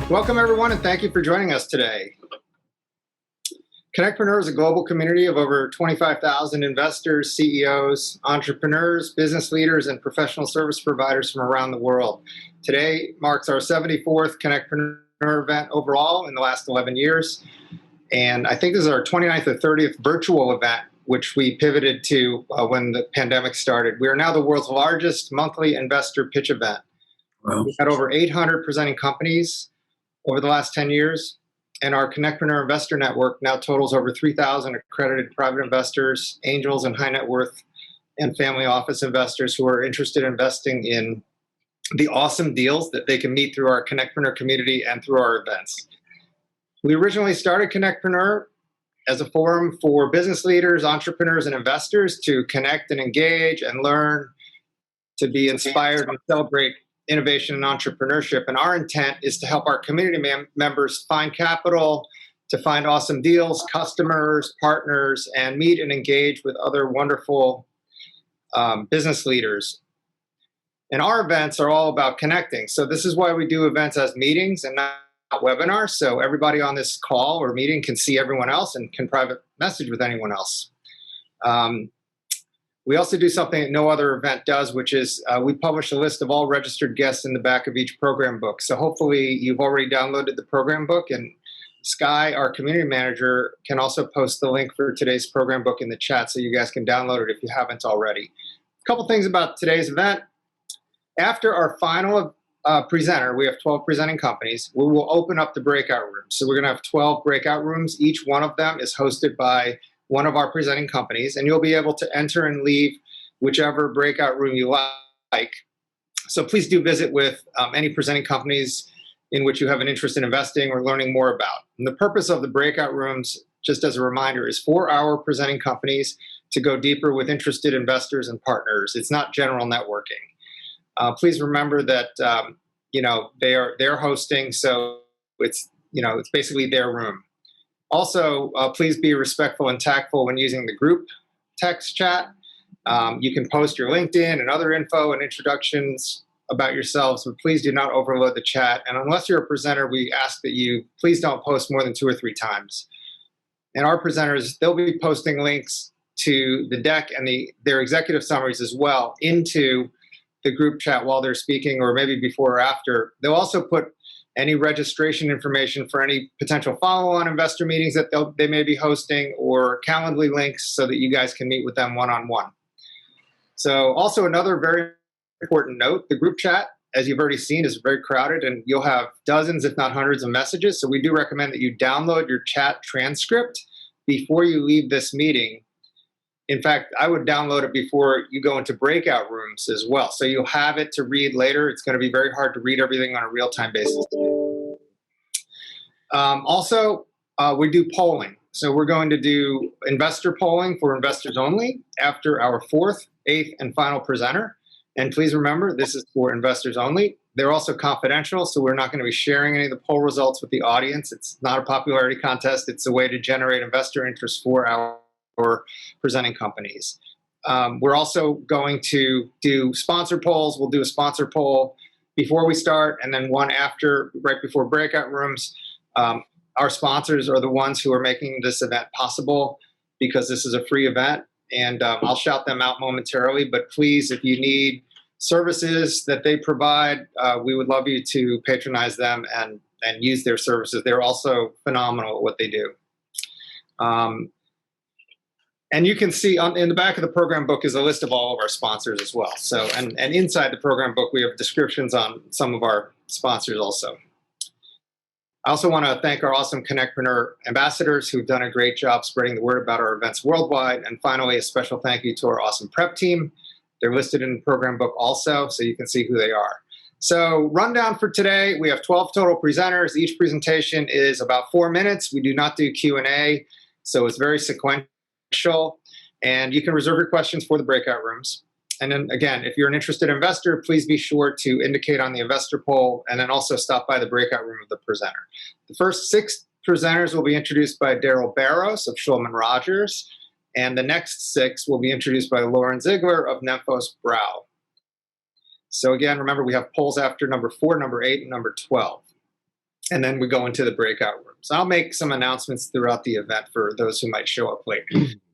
Welcome, everyone, and thank you for joining us today. Connectpreneur is a global community of over 25,000 investors, CEOs, entrepreneurs, business leaders, and professional service providers from around the world. Today marks our 74th Connectpreneur event overall in the last 11 years. And I think this is our 29th or 30th virtual event, which we pivoted to when the pandemic started. We are now the world's largest monthly investor pitch event. Wow. We've had over 800 presenting companies over the last 10 years, and our Connectpreneur Investor Network now totals over 3,000 accredited private investors, angels, and high net worth and family office investors who are interested in investing in the awesome deals that they can meet through our Connectpreneur community and through our events. We originally started Connectpreneur as a forum for business leaders, entrepreneurs, and investors to connect and engage and learn, to be inspired and celebrate innovation and entrepreneurship. And our intent is to help our community members find capital, to find awesome deals, customers, partners, and meet and engage with other wonderful business leaders. And our events are all about connecting. So this is why we do events as meetings and not webinars. So everybody on this call or meeting can see everyone else and can private message with anyone else. We also do something that no other event does, which is we publish a list of all registered guests in the back of each program book. So hopefully you've already downloaded the program book, and Sky, our community manager, can also post the link for today's program book in the chat so you guys can download it if you haven't already. A couple things about today's event. After our final presenter, we have 12 presenting companies, we will open up the breakout rooms. So we're gonna have 12 breakout rooms. Each one of them is hosted by one of our presenting companies, and you'll be able to enter and leave whichever breakout room you like. So please do visit with any presenting companies in which you have an interest in investing or learning more about. And the purpose of the breakout rooms, just as a reminder, is for our presenting companies to go deeper with interested investors and partners. It's not general networking. Please remember that they're hosting, so it's basically their room. Also, please be respectful and tactful when using the group text chat. You can post your LinkedIn and other info and introductions about yourselves, but please do not overload the chat. And unless you're a presenter, we ask that you please don't post more than 2 or 3 times. And our presenters, they'll be posting links to the deck and their executive summaries as well into the group chat while they're speaking, or maybe before or after. They'll also put any registration information for any potential follow-on investor meetings that they may be hosting, or Calendly links so that you guys can meet with them one-on-one. So also another very important note, the group chat, as you've already seen, is very crowded, and you'll have dozens, if not hundreds, of messages. So we do recommend that you download your chat transcript before you leave this meeting. In fact, I would download it before you go into breakout rooms as well. So you'll have it to read later. It's going to be very hard to read everything on a real-time basis. Also, we do polling. So we're going to do investor polling for investors only after our 4th, 8th, and final presenter. And please remember, this is for investors only. They're also confidential, so we're not going to be sharing any of the poll results with the audience. It's not a popularity contest. It's a way to generate investor interest for our presenting companies. We're also going to do sponsor polls. We'll do a sponsor poll before we start, and then one after, right before breakout rooms. Our sponsors are the ones who are making this event possible, because this is a free event, and I'll shout them out momentarily. But please, if you need services that they provide, we would love you to patronize them and use their services. They're also phenomenal at what they do. And you can see in the back of the program book is a list of all of our sponsors as well. So, and inside the program book, we have descriptions on some of our sponsors also. I also want to thank our awesome Connectpreneur ambassadors who've done a great job spreading the word about our events worldwide. And finally, a special thank you to our awesome prep team. They're listed in the program book also, so you can see who they are. So rundown for today, we have 12 total presenters. Each presentation is about 4 minutes. We do not do Q&A, so it's very sequential. And you can reserve your questions for the breakout rooms. And then again, if you're an interested investor, please be sure to indicate on the investor poll, and then also stop by the breakout room of the presenter. The first 6 presenters will be introduced by Daryl Barros of Shulman Rogers, and the next 6 will be introduced by Lauren Ziegler of Nemphos Brow. So again, remember, we have polls after number 4, number 8, and number 12. and then we go into the breakout rooms. I'll make some announcements throughout the event for those who might show up late.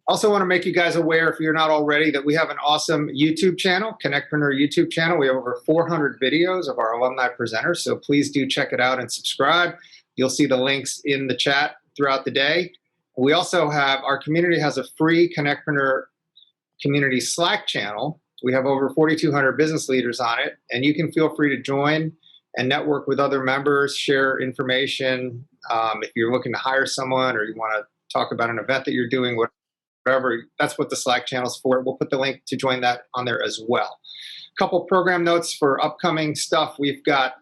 Also want to make you guys aware, if you're not already, that we have an awesome YouTube channel, Connectpreneur YouTube channel. We have over 400 videos of our alumni presenters, so please do check it out and subscribe. You'll see the links in the chat throughout the day. We also have, our community has a free Connectpreneur community Slack channel. We have over 4,200 business leaders on it, and you can feel free to join and network with other members, share information. If you're looking to hire someone or you want to talk about an event that you're doing, whatever, that's what the Slack channel is for. We'll put the link to join that on there as well. A couple program notes for upcoming stuff. We've got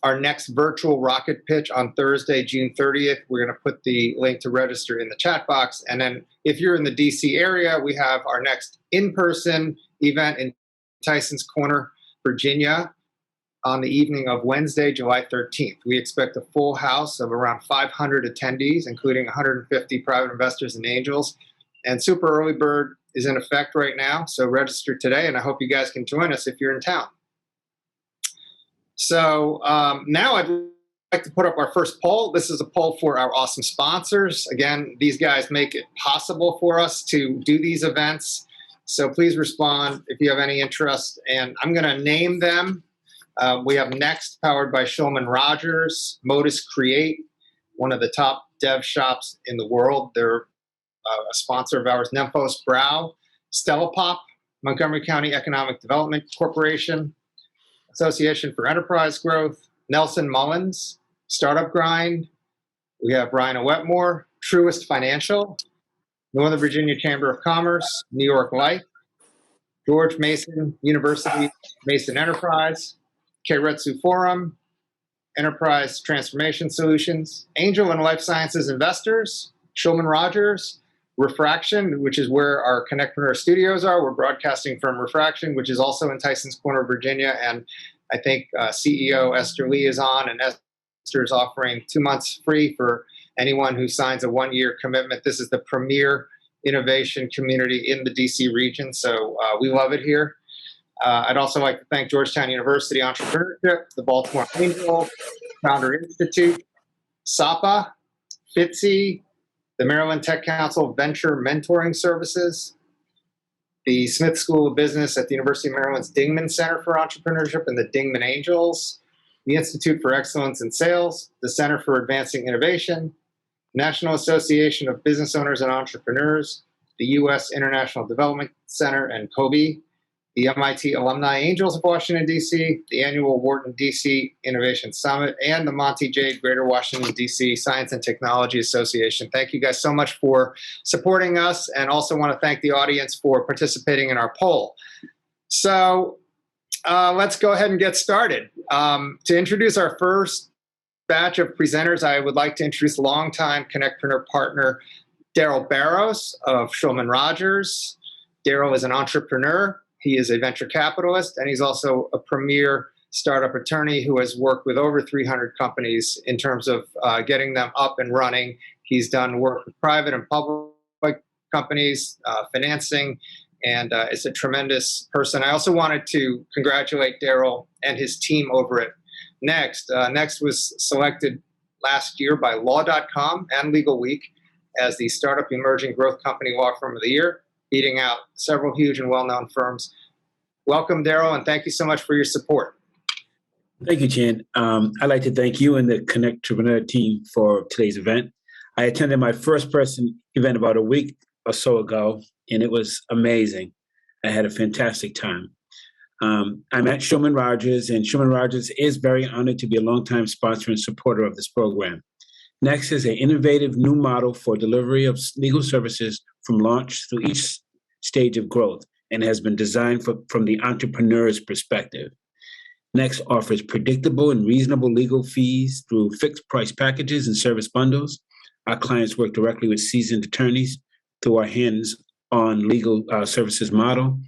our next virtual rocket pitch on Thursday, June 30th. We're going to put the link to register in the chat box. And then if you're in the DC area, we have our next in-person event in Tyson's Corner, Virginia, on the evening of Wednesday, July 13th. We expect a full house of around 500 attendees, including 150 private investors and angels. And Super Early Bird is in effect right now, so register today, and I hope you guys can join us if you're in town. So now I'd like to put up our first poll. This is a poll for our awesome sponsors. Again, these guys make it possible for us to do these events. So please respond if you have any interest, and I'm going to name them. We have Next, powered by Shulman Rogers, Modus Create, one of the top dev shops in the world. They're a sponsor of ours. Nemphos Brow, Stella Pop, Montgomery County Economic Development Corporation, Association for Enterprise Growth, Nelson Mullins, Startup Grind. We have Ryan Wetmore, Truist Financial, Northern Virginia Chamber of Commerce, New York Life, George Mason University, Mason Enterprise, Keiretsu Forum, Enterprise Transformation Solutions, Angel and Life Sciences Investors, Shulman Rogers, Refraction, which is where our Connectpreneur studios are. We're broadcasting from Refraction, which is also in Tyson's Corner, Virginia. And I think CEO Esther Lee is on, and Esther is offering 2 months free for anyone who signs a 1-year commitment. This is the premier innovation community in the DC region, so we love it here. I'd also like to thank Georgetown University Entrepreneurship, the Baltimore Angel, Founder Institute, SAPA, FITSE, the Maryland Tech Council Venture Mentoring Services, the Smith School of Business at the University of Maryland's Dingman Center for Entrepreneurship and the Dingman Angels, the Institute for Excellence in Sales, the Center for Advancing Innovation, National Association of Business Owners and Entrepreneurs, the U.S. International Development Center and COBE, the MIT Alumni Angels of Washington, D.C., the annual Wharton D.C. Innovation Summit, and the Monty Jade Greater Washington, D.C. Science and Technology Association. Thank you guys so much for supporting us, and also want to thank the audience for participating in our poll. So let's go ahead and get started. To introduce our first batch of presenters, I would like to introduce longtime Connectpreneur partner Daryl Barrows of Shulman Rogers. Daryl is an entrepreneur. He is a venture capitalist, and he's also a premier startup attorney who has worked with over 300 companies in terms of getting them up and running. He's done work with private and public companies, financing, and is a tremendous person. I also wanted to congratulate Daryl and his team over at Next. Next was selected last year by Law.com and Legal Week as the Startup Emerging Growth Company Law Firm of the Year, beating out several huge and well-known firms. Welcome, Daryl, and thank you so much for your support. Thank you, Chan. I'd like to thank you and the Connectpreneur team for today's event. I attended my first person event about a week or so ago, and it was amazing. I had a fantastic time. I'm at Shulman Rogers, and Shulman Rogers is very honored to be a longtime sponsor and supporter of this program. Next is an innovative new model for delivery of legal services from launch through each stage of growth, and has been designed from the entrepreneur's perspective. Next offers predictable and reasonable legal fees through fixed price packages and service bundles. Our clients work directly with seasoned attorneys through our hands-on legal services model,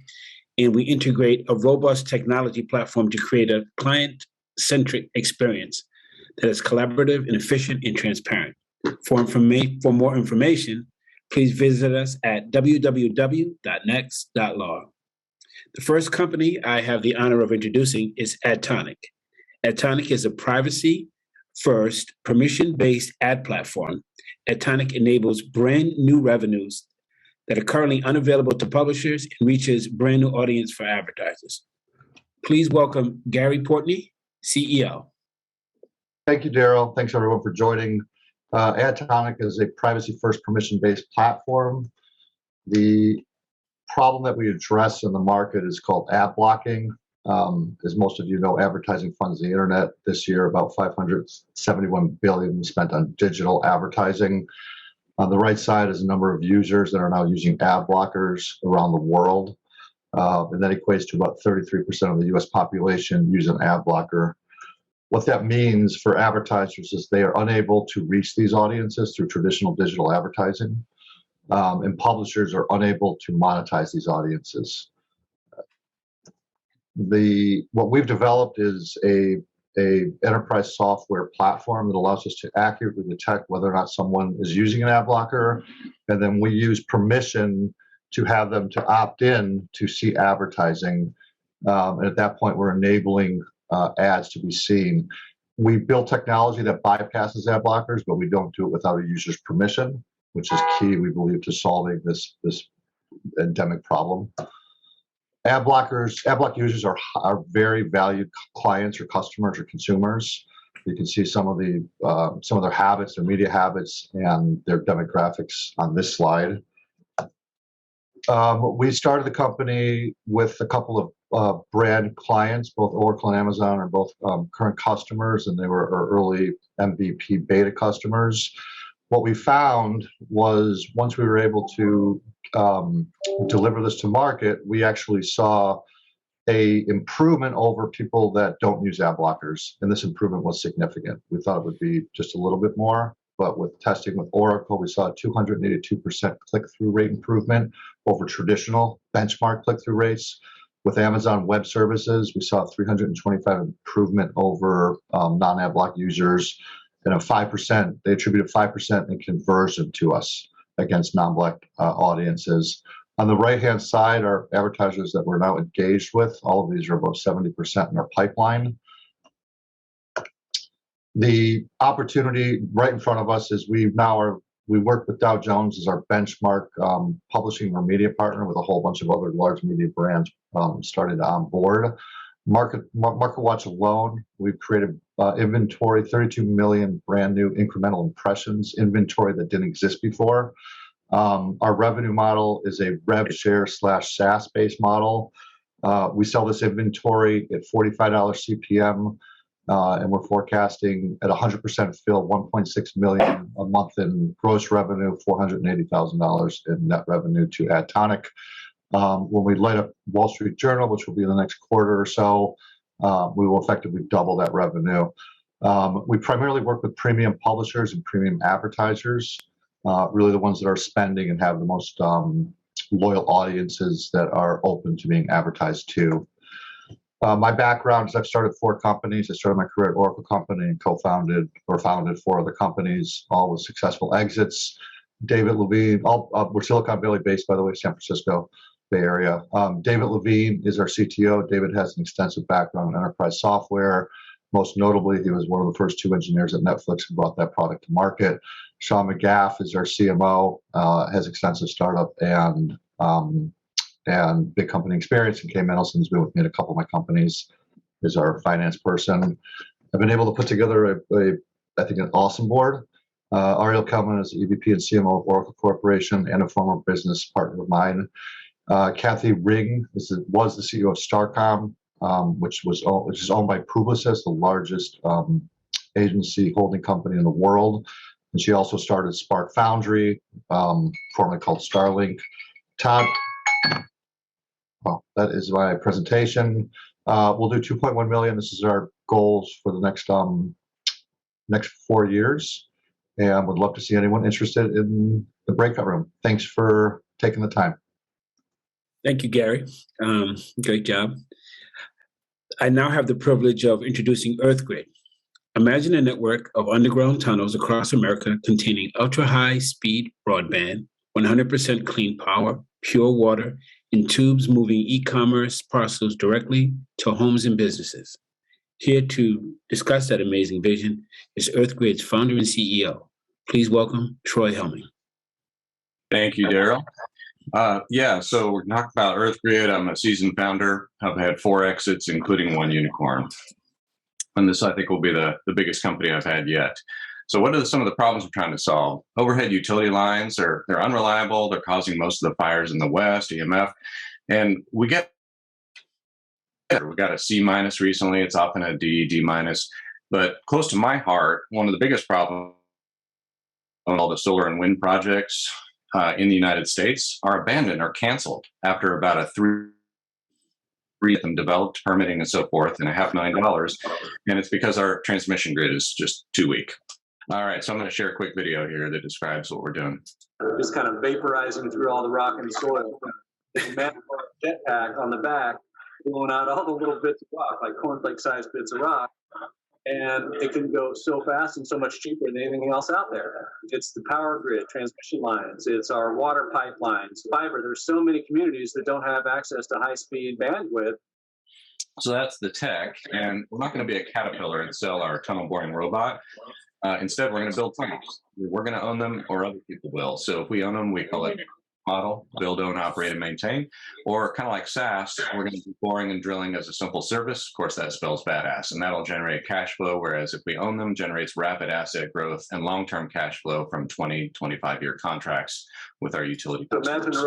and we integrate a robust technology platform to create a client-centric experience that is collaborative and efficient and transparent. For more information, please visit us at www.next.law. The first company I have the honor of introducing is Adtonic. Adtonic is a privacy first permission-based ad platform, Atonic enables brand new revenues that are currently unavailable to publishers and reaches brand new audience for advertisers. Please welcome Gary Portney, CEO. Thank you, Daryl. Thanks everyone for joining. Atonic is a privacy-first permission-based platform. The problem that we address in the market is called ad blocking. As most of you know, advertising funds the internet. This year, about $571 billion spent on digital advertising. On the right side is a number of users that are now using ad blockers around the world. And that equates to about 33% of the US population use an ad blocker. What that means for advertisers is they are unable to reach these audiences through traditional digital advertising. And publishers are unable to monetize these audiences. What we've developed is a enterprise software platform that allows us to accurately detect whether or not someone is using an ad blocker, and then we use permission to have them to opt in to see advertising. And at that point, we're enabling ads to be seen. We build technology that bypasses ad blockers, but we don't do it without a user's permission, which is key, we believe, to solving this endemic problem. Ad block users are very valued clients or customers or consumers. You can see some of their habits, their media habits, and their demographics on this slide. We started the company with a couple of brand clients, both Oracle and Amazon are both current customers, and they were our early MVP beta customers. What we found was once we were able to deliver this to market, we actually saw a improvement over people that don't use ad blockers, and this improvement was significant. We thought it would be just a little bit more, but with testing with Oracle, we saw a 282% click-through rate improvement over traditional benchmark click-through rates. With Amazon Web Services, we saw a 325 improvement over non-ad block users, and they attributed 5% in conversion to us against non-black audiences. On the right-hand side are advertisers that we're now engaged with. All of these are about 70% in our pipeline. The opportunity right in front of us is we work with Dow Jones as our benchmark publishing or media partner, with a whole bunch of other large media brands starting to onboard. MarketWatch alone, we've created inventory, 32 million brand new incremental impressions, inventory that didn't exist before. Our revenue model is a rev share / SaaS based model. We sell this inventory at $45 CPM, and we're forecasting at 100% fill, 1.6 million a month in gross revenue, $480,000 in net revenue to Atonic. When we light up Wall Street Journal, which will be in the next quarter or so, we will effectively double that revenue. We primarily work with premium publishers and premium advertisers, really the ones that are spending and have the most loyal audiences that are open to being advertised to. My background is I've started 4 companies. I started my career at Oracle Company and founded 4 other companies, all with successful exits. David Levine, we're Silicon Valley based, by the way, San Francisco Bay Area. David Levine is our CTO. David has an extensive background in enterprise software. Most notably, he was one of the first 2 engineers at Netflix who brought that product to market. Sean McGaff is our CMO, has extensive startup and big company experience, and Kay Mendelson's been with me at a couple of my companies, is our finance person. I've been able to put together I think an awesome board. Ariel Kelman is the EVP and CMO of Oracle Corporation and a former business partner of mine. Kathy Ring was the CEO of Starcom, which is owned by Publicis, the largest agency holding company in the world. And she also started Spark Foundry, formerly called Starlink. Todd, well, that is my presentation. We'll do 2.1 million. This is our goals for the next 4 years, and would love to see anyone interested in the breakout room. Thanks for taking the time. Thank you, Gary. Great job. I now have the privilege of introducing EarthGrid. Imagine a network of underground tunnels across America containing ultra-high speed broadband, 100% clean power, pure water, in tubes moving e-commerce parcels directly to homes and businesses. Here to discuss that amazing vision is EarthGrid's founder and CEO. Please welcome Troy Helming. Thank you, Daryl. So we're talking about EarthGrid. I'm a seasoned founder. I've had 4 exits, including 1 unicorn. And this, I think, will be the biggest company I've had yet. So what are some of the problems we're trying to solve? Overhead utility lines, they're unreliable. They're causing most of the fires in the West, EMF. And we got a C- recently. It's often a D-. But close to my heart, one of the biggest problems on all the solar and wind projects in the United States are abandoned or canceled after about a 3 of them developed, permitting and so forth, and $500,000. And it's because our transmission grid is just too weak. All right, so I'm going to share a quick video here that describes what we're doing. Just kind of vaporizing through all the rock and soil. There's a massive jetpack on the back, blowing out all the little bits of rock, like cornflake-sized bits of rock. And it can go so fast and so much cheaper than anything else out there. It's the power grid, transmission lines, it's our water pipelines, fiber. There's so many communities that don't have access to high-speed bandwidth. So that's the tech, and we're not going to be a caterpillar and sell our tunnel boring robot. Instead, we're going to build tunnels. We're going to own them, or other people will. So if we own them, we call it model, build, own, operate, and maintain. Or kind of like SaaS, we're going to do boring and drilling as a simple service. Of course, that spells badass, and that'll generate cash flow, whereas if we own them, generates rapid asset growth and long-term cash flow from 20, 25-year contracts with our utility customers.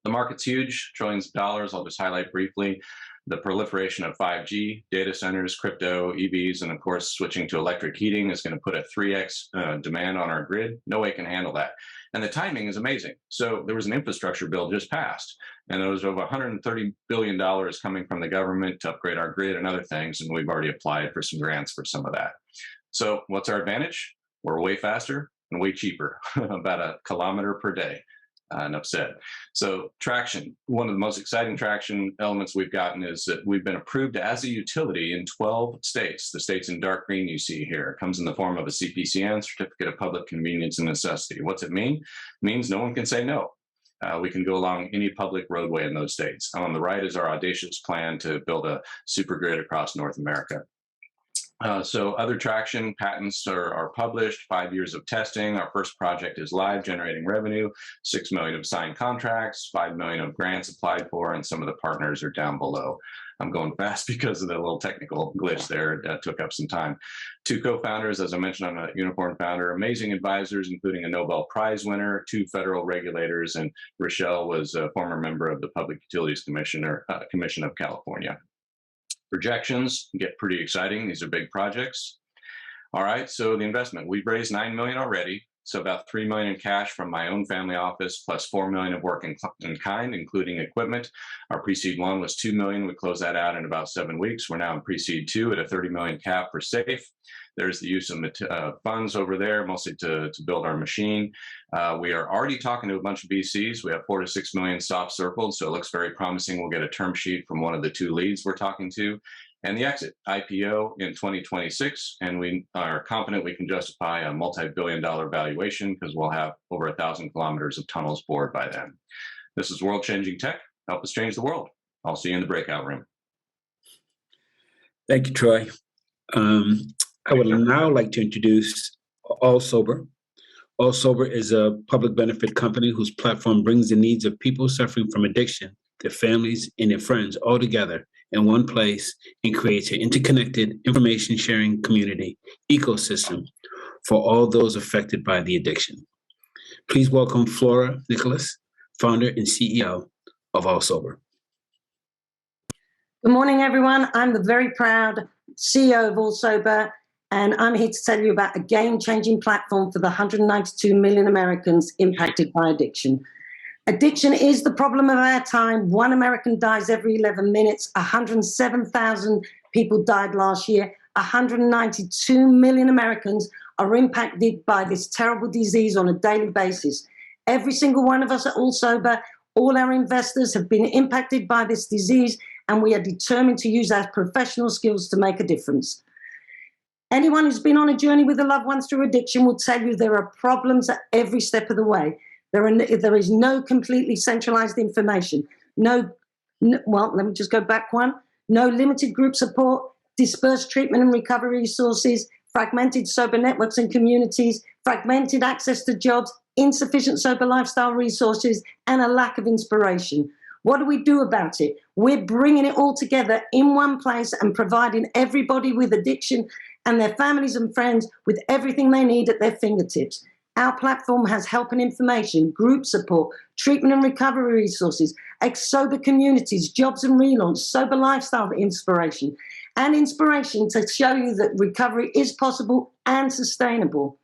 The market's huge, trillions of dollars. I'll just highlight briefly the proliferation of 5G, data centers, crypto, EVs, and of course, switching to electric heating is going to put a 3x demand on our grid. No way can handle that. And the timing is amazing. So there was an infrastructure bill just passed, and there was over $130 billion coming from the government to upgrade our grid and other things, and we've already applied for some grants for some of that. So what's our advantage? We're way faster and way cheaper, about 1 kilometer per day. Enough said. So traction, one of the most exciting traction elements we've gotten is that we've been approved as a utility in 12 states. The states in dark green you see here. It comes in the form of a CPCN, Certificate of Public Convenience and Necessity. What's it mean? It means no one can say no. We can go along any public roadway in those states. On the right is our audacious plan to build a super grid across North America. So other traction patents are published, 5 years of testing. Our first project is live, generating revenue, 6 million of signed contracts, 5 million of grants applied for, and some of the partners are down below. I'm going fast because of the little technical glitch there that took up some time. 2 co-founders, as I mentioned, I'm a unicorn founder, amazing advisors, including a Nobel Prize winner, 2 federal regulators, and Rochelle was a former member of the Public Utilities Commission of California. Projections get pretty exciting. These are big projects. All right, so the investment, we've raised 9 million already. So about 3 million in cash from my own family office, plus 4 million of work in kind, including equipment. Our pre-seed 1 was 2 million. We closed that out in about 7 weeks. We're now in pre-seed 2 at a 30 million cap for SAFE. There's the use of funds over there, mostly to build our machine. We are already talking to a bunch of VCs. We have 4 to 6 million soft circled, so it looks very promising. We'll get a term sheet from one of the 2 leads we're talking to. And the exit, IPO in 2026, and we are confident we can justify a multi-billion-dollar valuation because we'll have over 1,000 kilometers of tunnels bored by then. This is world-changing tech. Help us change the world. I'll see you in the breakout room. Thank you, Troy. I would now like to introduce All Sober. All Sober is a public benefit company whose platform brings the needs of people suffering from addiction, their families, and their friends all together in one place and creates an interconnected information sharing community ecosystem for all those affected by the addiction. Please welcome Flora Nicholas, founder and CEO of All Sober. Good morning, everyone. I'm the very proud CEO of All Sober, and I'm here to tell you about a game-changing platform for the 192 million Americans impacted by addiction. Addiction is the problem of our time. 1 American dies every 11 minutes. 107,000 people died last year. 192 million Americans are impacted by this terrible disease on a daily basis. Every single one of us at All Sober, all our investors have been impacted by this disease, and we are determined to use our professional skills to make a difference. Anyone who's been on a journey with a loved one through addiction will tell you there are problems at every step of the way. There is no completely centralized information. Well, let me just go back one. No limited group support, dispersed treatment and recovery resources, fragmented sober networks and communities, fragmented access to jobs, insufficient sober lifestyle resources, and a lack of inspiration. What do we do about it? We're bringing it all together in one place and providing everybody with addiction and their families and friends with everything they need at their fingertips. Our platform has help and information, group support, treatment and recovery resources, ex-sober communities, jobs and relaunch, sober lifestyle inspiration, and inspiration to show you that recovery is possible and sustainable.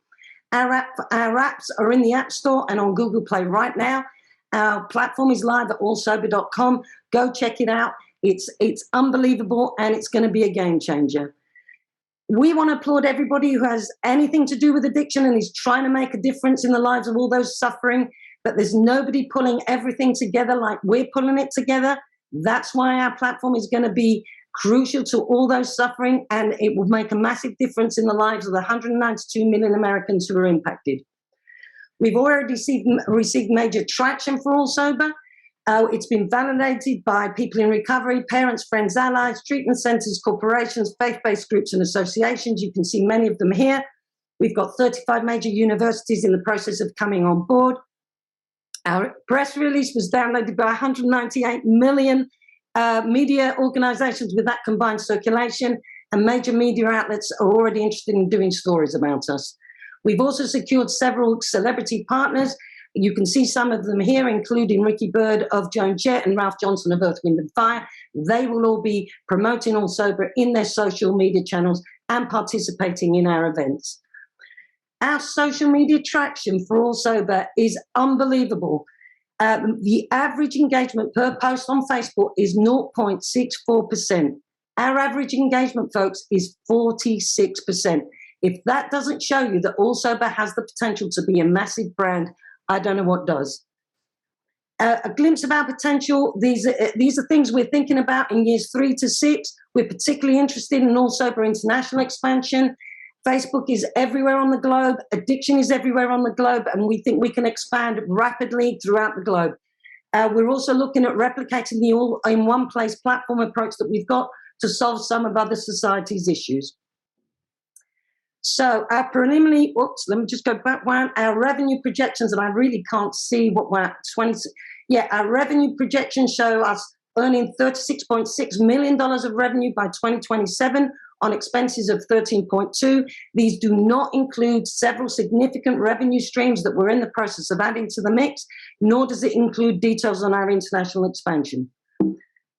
Our apps are in the App Store and on Google Play right now. Our platform is live at allsober.com. Go check it out. It's unbelievable, and it's going to be a game changer. We want to applaud everybody who has anything to do with addiction and is trying to make a difference in the lives of all those suffering, but there's nobody pulling everything together like we're pulling it together. That's why our platform is going to be crucial to all those suffering, and it will make a massive difference in the lives of the 192 million Americans who are impacted. We've already received major traction for All Sober. It's been validated by people in recovery, parents, friends, allies, treatment centers, corporations, faith-based groups and associations. You can see many of them here. We've got 35 major universities in the process of coming on board. Our press release was downloaded by 198 million media organizations with that combined circulation, and major media outlets are already interested in doing stories about us. We've also secured several celebrity partners. You can see some of them here, including Ricky Bird of Joan Jett and Ralph Johnson of Earth, Wind and Fire. They will all be promoting All Sober in their social media channels and participating in our events. Our social media traction for All Sober is unbelievable. The average engagement per post on Facebook is 0.64%. Our average engagement, folks, is 46%. If that doesn't show you that All Sober has the potential to be a massive brand, I don't know what does. A glimpse of our potential. These are things we're thinking about in years 3 to 6. We're particularly interested in All Sober international expansion. Facebook is everywhere on the globe. Addiction is everywhere on the globe, and we think we can expand rapidly throughout the globe. We're also looking at replicating the all-in-one-place platform approach that we've got to solve some of other society's issues. So our preliminary, let me just go back one. Our revenue projections, and I really can't see what we're at, our revenue projections show us earning $36.6 million of revenue by 2027 on expenses of 13.2. These do not include several significant revenue streams that we're in the process of adding to the mix, nor does it include details on our international expansion.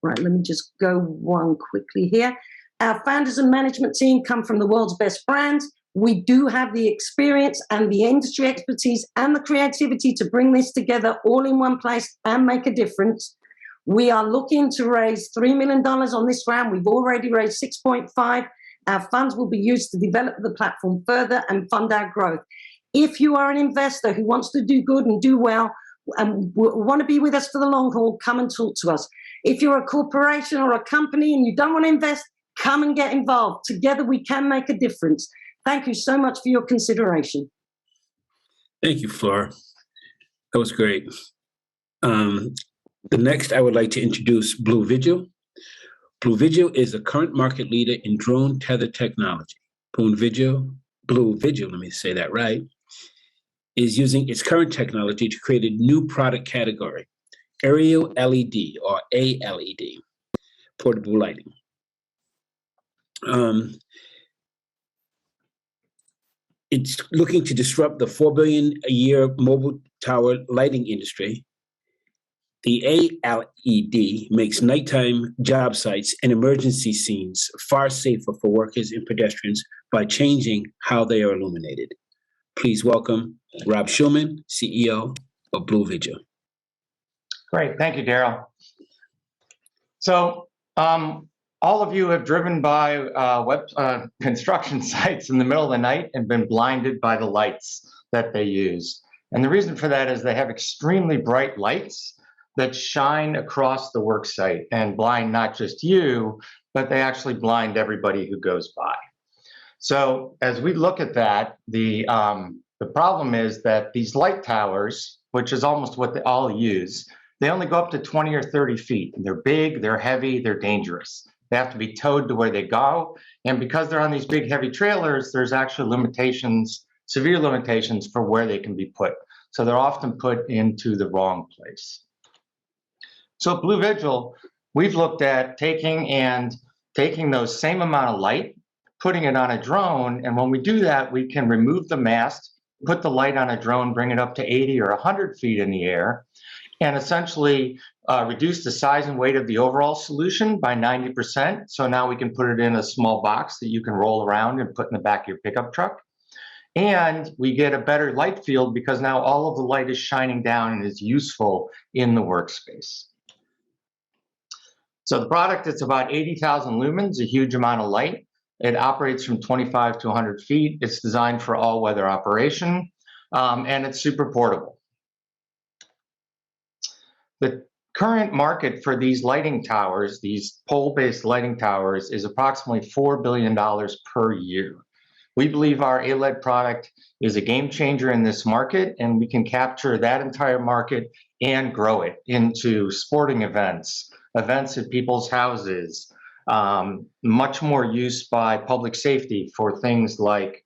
Right, let me just go one quickly here. Our founders and management team come from the world's best brands. We do have the experience and the industry expertise and the creativity to bring this together all in one place and make a difference. We are looking to raise $3 million on this round. We've already raised 6.5. Our funds will be used to develop the platform further and fund our growth. If you are an investor who wants to do good and do well and want to be with us for the long haul, come and talk to us. If you're a corporation or a company and you don't want to invest, come and get involved. Together we can make a difference. Thank you so much for your consideration. Thank you, Flora. That was great. The next, I would like to introduce Blue Vigil. Blue Vigil is a current market leader in drone tether technology. Blue Vigil, let me say that right, is using its current technology to create a new product category, aerial LED or ALED, portable lighting. It's looking to disrupt the $4 billion a year mobile tower lighting industry. The ALED makes nighttime job sites and emergency scenes far safer for workers and pedestrians by changing how they are illuminated. Please welcome Rob Schulman, CEO of Blue Vigil. Great, thank you, Daryl. So all of you have driven by construction sites in the middle of the night and been blinded by the lights that they use. And the reason for that is they have extremely bright lights that shine across the work site and blind not just you, but they actually blind everybody who goes by. So as we look at that, the problem is that these light towers, which is almost what they all use, they only go up to 20 or 30 feet. And they're big, they're heavy, they're dangerous. They have to be towed to where they go. And because they're on these big, heavy trailers, there's actually limitations, severe limitations for where they can be put. So they're often put into the wrong place. So at Blue Vigil, we've looked at taking those same amount of light, putting it on a drone. And when we do that, we can remove the mast, put the light on a drone, bring it up to 80 or 100 feet in the air, and essentially reduce the size and weight of the overall solution by 90%. So now we can put it in a small box that you can roll around and put in the back of your pickup truck. And we get a better light field because now all of the light is shining down and is useful in the workspace. So the product, it's about 80,000 lumens, a huge amount of light. It operates from 25 to 100 feet. It's designed for all weather operation, and it's super portable. The current market for these lighting towers, these pole-based lighting towers, is approximately $4 billion per year. We believe our ALED product is a game changer in this market, and we can capture that entire market and grow it into sporting events, events at people's houses, much more use by public safety for things like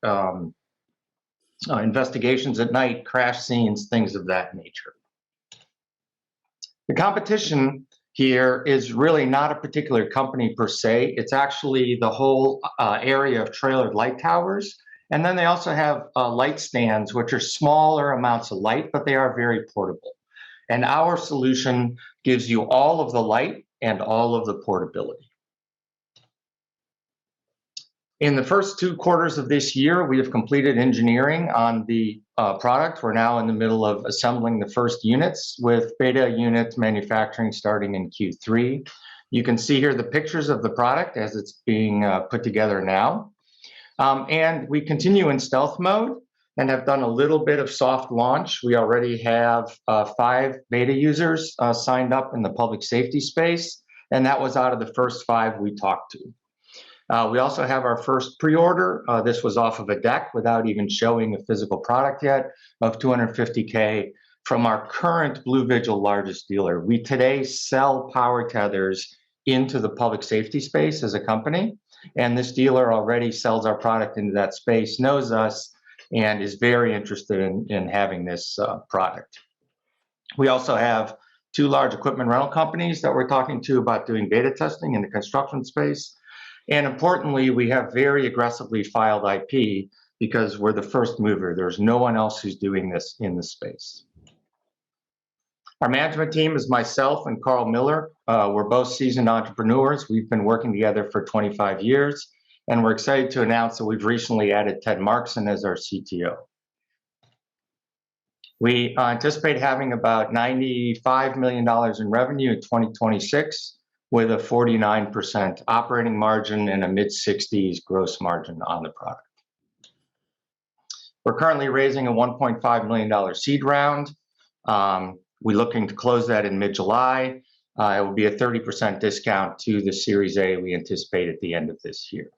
investigations at night, crash scenes, things of that nature. The competition here is really not a particular company per se. It's actually the whole area of trailer light towers. And then they also have light stands, which are smaller amounts of light, but they are very portable. And our solution gives you all of the light and all of the portability. In the first 2 quarters of this year, we have completed engineering on the product. We're now in the middle of assembling the first units, with beta unit manufacturing starting in Q3. You can see here the pictures of the product as it's being put together now. And we continue in stealth mode and have done a little bit of soft launch. We already have 5 beta users signed up in the public safety space, and that was out of the first 5 we talked to. We also have our first pre-order. This was off of a deck without even showing a physical product yet, of $250K from our current Blue Vigil largest dealer. We today sell power tethers into the public safety space as a company, and this dealer already sells our product into that space, knows us, and is very interested in having this product. We also have 2 large equipment rental companies that we're talking to about doing beta testing in the construction space. And importantly, we have very aggressively filed IP because we're the first mover. There's no one else who's doing this in the space. Our management team is myself and Carl Miller. We're both seasoned entrepreneurs. We've been working together for 25 years, and we're excited to announce that we've recently added Ted Markson as our CTO. We anticipate having about $95 million in revenue in 2026, with a 49% operating margin and a mid-60s gross margin on the product. We're currently raising a $1.5 million seed round. We're looking to close that in mid-July. It will be a 30% discount to the Series A we anticipate at the end of this year.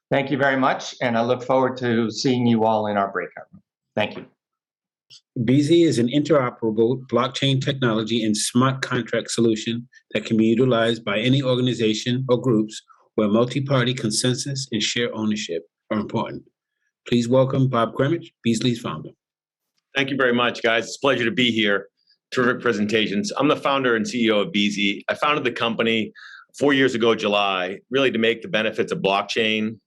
Thank you very much, and I look forward to seeing you all in our breakout room. Thank you. BZ is an interoperable blockchain technology and smart contract solution that can be utilized by any organization or groups where multi-party consensus and share ownership are important. Please welcome Bob Kremich, Beasley's founder. Thank you very much, guys. It's a pleasure to be here. Terrific presentations. I'm the founder and CEO of BZ. I founded the company 4 years ago, July, really to make the benefits of blockchain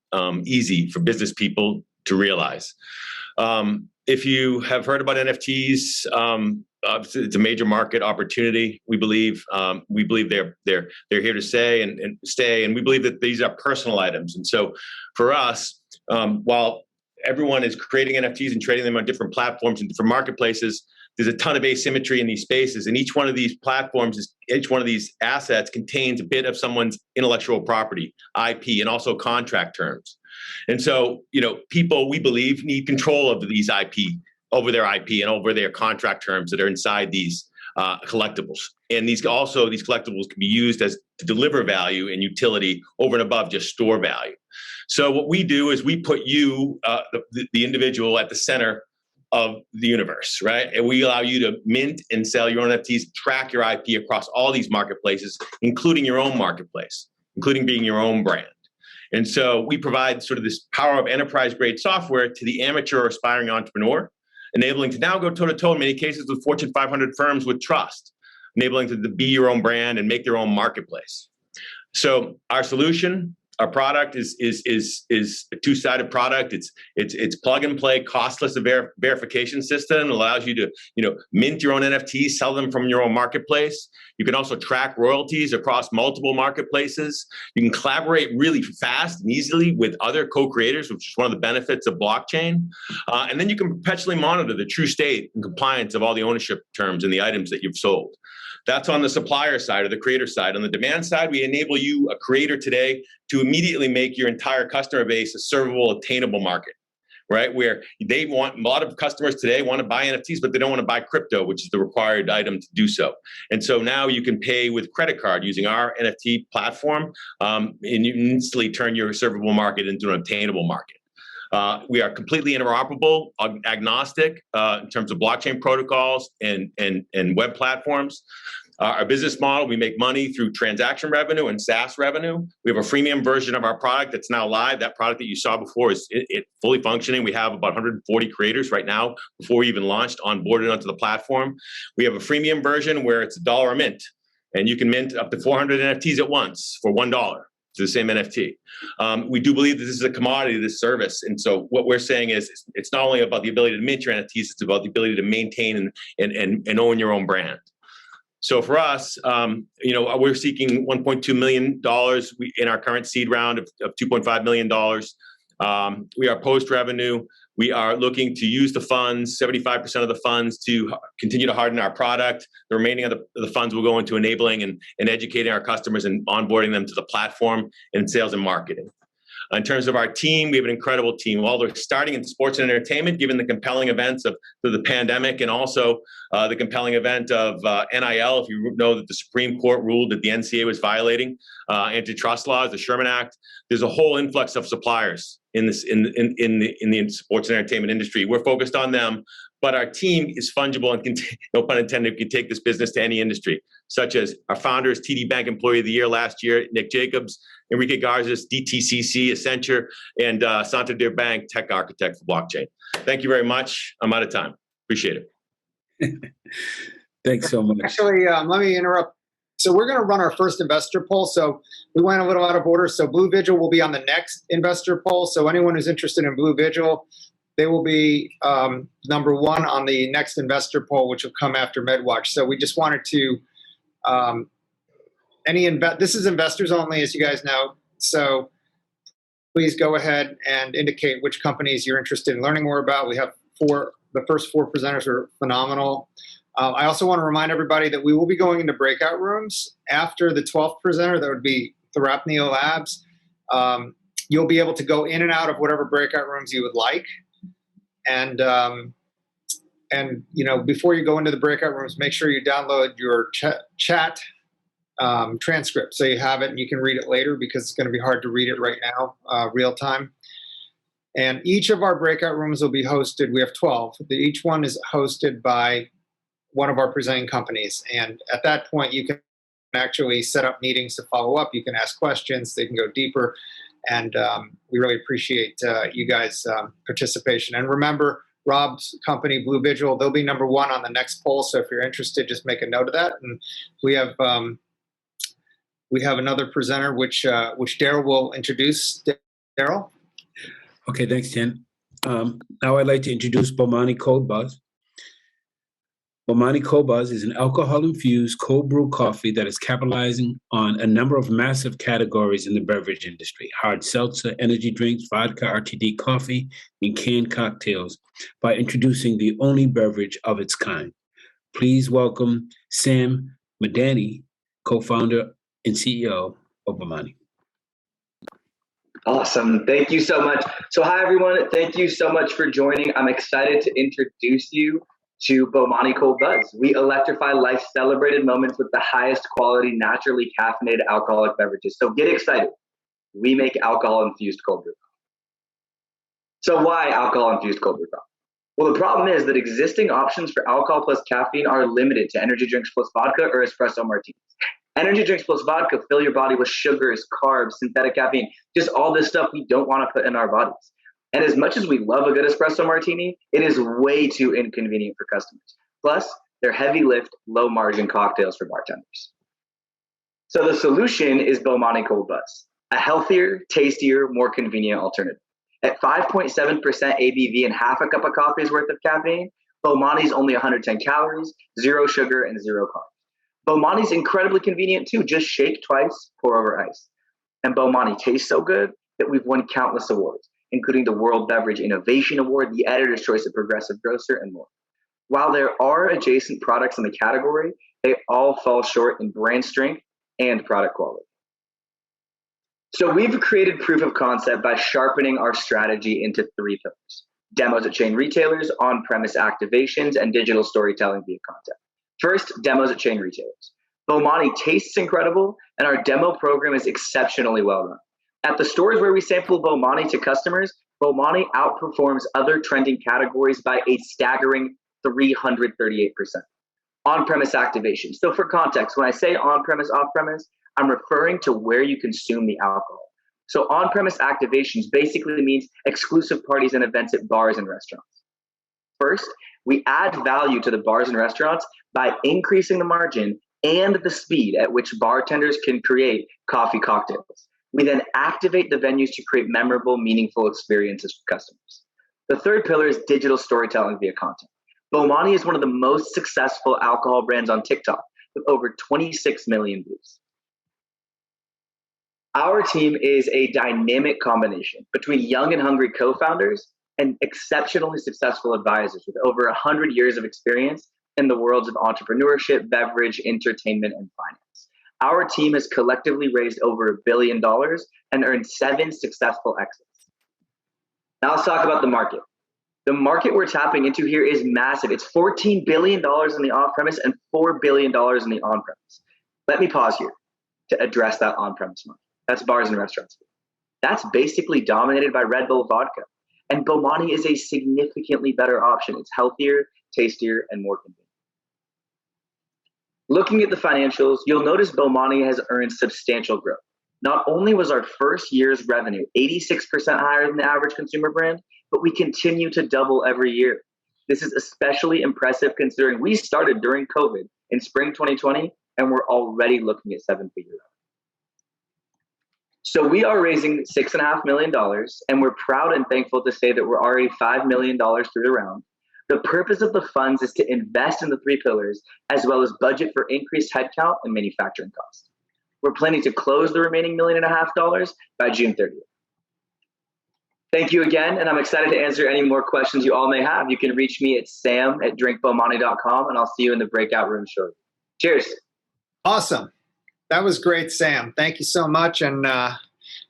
easy for business people to realize. If you have heard about NFTs, it's a major market opportunity. We believe they're here to stay, and we believe that these are personal items. And so, for us, while everyone is creating NFTs and trading them on different platforms and different marketplaces, there's a ton of asymmetry in these spaces, and each one of these platforms, each one of these assets contains a bit of someone's intellectual property, IP, and also contract terms. And so, people, we believe, need control of these IP, over their IP and over their contract terms that are inside these collectibles. And these collectibles can be used to deliver value and utility over and above just store value. So what we do is we put you, the individual, at the center of the universe, right? And we allow you to mint and sell your own NFTs, track your IP across all these marketplaces, including your own marketplace. including being your own brand. And so we provide sort of this power of enterprise-grade software to the amateur or aspiring entrepreneur, enabling to now go toe-to-toe in many cases with Fortune 500 firms with trust, enabling to be your own brand and make their own marketplace. So our solution, our product is a two-sided product. It's plug and play, costless verification system. It allows you to mint your own NFTs, sell them from your own marketplace. You can also track royalties across multiple marketplaces. You can collaborate really fast and easily with other co-creators, which is one of the benefits of blockchain. And then you can perpetually monitor the true state and compliance of all the ownership terms and the items that you've sold. That's on the supplier side or the creator side. On the demand side, we enable you, a creator today, to immediately make your entire customer base a servable, attainable market, right? Where a lot of customers today want to buy NFTs, but they don't want to buy crypto, which is the required item to do so. And so now you can pay with credit card using our NFT platform, and you instantly turn your servable market into an obtainable market. We are completely interoperable, agnostic in terms of blockchain protocols and web platforms. Our business model, we make money through transaction revenue and SaaS revenue. We have a freemium version of our product that's now live. That product that you saw before is fully functioning. We have about 140 creators right now before we even launched, onboarded onto the platform. We have a freemium version where it's $1 a mint, and you can mint up to 400 NFTs at once for $1. To the same NFT. We do believe that this is a commodity, this service. And so what we're saying is it's not only about the ability to mint your NFTs, it's about the ability to maintain and own your own brand. So for us, we're seeking $1.2 million in our current seed round of $2.5 million. We are post-revenue. We are looking to use the funds, 75% of the funds, to continue to harden our product. The remaining of the funds will go into enabling and educating our customers and onboarding them to the platform and sales and marketing. In terms of our team, we have an incredible team. While they're starting in sports and entertainment, given the compelling events of the pandemic and also the compelling event of NIL, if you know that the Supreme Court ruled that the NCAA was violating antitrust laws, the Sherman Act, there's a whole influx of suppliers in the sports and entertainment industry. We're focused on them, but our team is fungible and can, no pun intended, can take this business to any industry, such as our founders, TD Bank Employee of the Year last year, Nick Jacobs, Enrique Garzas, DTCC, Accenture, and Santander Bank Tech Architect for Blockchain. Thank you very much. I'm out of time. Appreciate it. Thanks so much. Actually, let me interrupt. So we're going to run our first investor poll. So we went a little out of order. So Blue Vigil will be on the next investor poll. So anyone who's interested in Blue Vigil, they will be number one on the next investor poll, which will come after MedWatch. So we just wanted to, this is investors only, as you guys know. So please go ahead and indicate which companies you're interested in learning more about. We have the first four presenters are phenomenal. I also want to remind everybody that we will be going into breakout rooms after the 12th presenter. That would be Therapneo Labs. You'll be able to go in and out of whatever breakout rooms you would like. And before you go into the breakout rooms, make sure you download your chat transcript so you have it and you can read it later, because it's going to be hard to read it right now, real time. And each of our breakout rooms will be hosted. We have 12. Each one is hosted by one of our presenting companies. And at that point, you can actually set up meetings to follow up. You can ask questions. They can go deeper. And we really appreciate you guys' participation. And remember, Rob's company, Blue Vigil, they'll be number one on the next poll. So if you're interested, just make a note of that. And we have another presenter, which Daryl will introduce. Daryl? Okay, thanks, Jen. Now I'd like to introduce Bomani Cold Buzz. Bomani Cold Buzz is an alcohol-infused cold brew coffee that is capitalizing on a number of massive categories in the beverage industry: hard seltzer, energy drinks, vodka, RTD coffee, and canned cocktails, by introducing the only beverage of its kind. Please welcome Sam Madani, co-founder and CEO of Bomani. Awesome. Thank you so much. So hi, everyone. Thank you so much for joining. I'm excited to introduce you to Bomani Cold Buzz. We electrify life's celebrated moments with the highest quality, naturally caffeinated alcoholic beverages. So get excited. We make alcohol-infused cold brew. So why alcohol-infused cold brew coffee? Well, the problem is that existing options for alcohol plus caffeine are limited to energy drinks plus vodka or espresso martinis. Energy drinks plus vodka fill your body with sugars, carbs, synthetic caffeine, just all this stuff we don't want to put in our bodies. And as much as we love a good espresso martini, it is way too inconvenient for customers. Plus, they're heavy lift, low margin cocktails for bartenders. So the solution is Bomani Cold Buzz, a healthier, tastier, more convenient alternative. At 5.7% ABV and half a cup of coffee's worth of caffeine, Bomani's only 110 calories, 0 sugar, and 0 carbs. Bomani's incredibly convenient too. Just shake twice, pour over ice. And Bomani tastes so good that we've won countless awards, including the World Beverage Innovation Award, the Editor's Choice of Progressive Grocer, and more. While there are adjacent products in the category, they all fall short in brand strength and product quality. So we've created proof of concept by sharpening our strategy into 3 pillars: demos at chain retailers, on-premise activations, and digital storytelling via content. First, demos at chain retailers. Bomani tastes incredible, and our demo program is exceptionally well run. At the stores where we sample Bomani to customers, Bomani outperforms other trending categories by a staggering 338%. On-premise activation. So for context, when I say on-premise, off-premise, I'm referring to where you consume the alcohol. So on-premise activations basically means exclusive parties and events at bars and restaurants. First, we add value to the bars and restaurants by increasing the margin and the speed at which bartenders can create coffee cocktails. We then activate the venues to create memorable, meaningful experiences for customers. The third pillar is digital storytelling via content. Bomani is one of the most successful alcohol brands on TikTok with over 26 million views. Our team is a dynamic combination between young and hungry co-founders and exceptionally successful advisors with over 100 years of experience in the worlds of entrepreneurship, beverage, entertainment, and finance. Our team has collectively raised over $1 billion and earned 7 successful exits. Now let's talk about the market. The market we're tapping into here is massive. It's $14 billion in the off-premise and $4 billion in the on-premise. Let me pause here to address that on-premise market. That's bars and restaurants. That's basically dominated by Red Bull vodka. And Bomani is a significantly better option. It's healthier, tastier, and more convenient. Looking at the financials, you'll notice Bomani has earned substantial growth. Not only was our first year's revenue 86% higher than the average consumer brand, but we continue to double every year. This is especially impressive considering we started during COVID in spring 2020, and we're already looking at 7-figure revenue. So we are raising $6.5 million, and we're proud and thankful to say that we're already $5 million through the round. The purpose of the funds is to invest in the 3 pillars, as well as budget for increased headcount and manufacturing costs. We're planning to close the remaining $1.5 million by June 30th. Thank you again, and I'm excited to answer any more questions you all may have. You can reach me at sam@drinkbomani.com, and I'll see you in the breakout room shortly. Cheers. Awesome. That was great, Sam. Thank you so much, and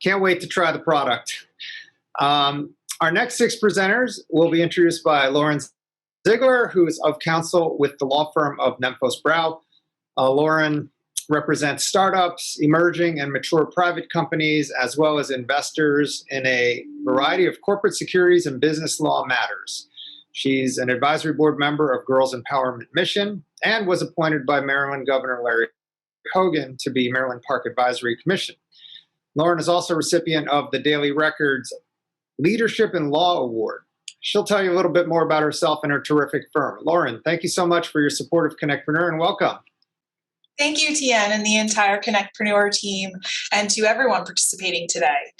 can't wait to try the product. Our next 6 presenters will be introduced by Lauren Ziegler, who is of counsel with the law firm of Nemphos Brow. Lauren represents startups, emerging and mature private companies, as well as investors in a variety of corporate securities and business law matters. She's an advisory board member of Girls Empowerment Mission and was appointed by Maryland Governor Larry Hogan to be Maryland Park Advisory Commission. Lauren is also a recipient of the Daily Record's Leadership in Law Award. She'll tell you a little bit more about herself and her terrific firm. Lauren, thank you so much for your support of Connectpreneur, and welcome. Thank you, Tien, and the entire Connectpreneur team, and to everyone participating today.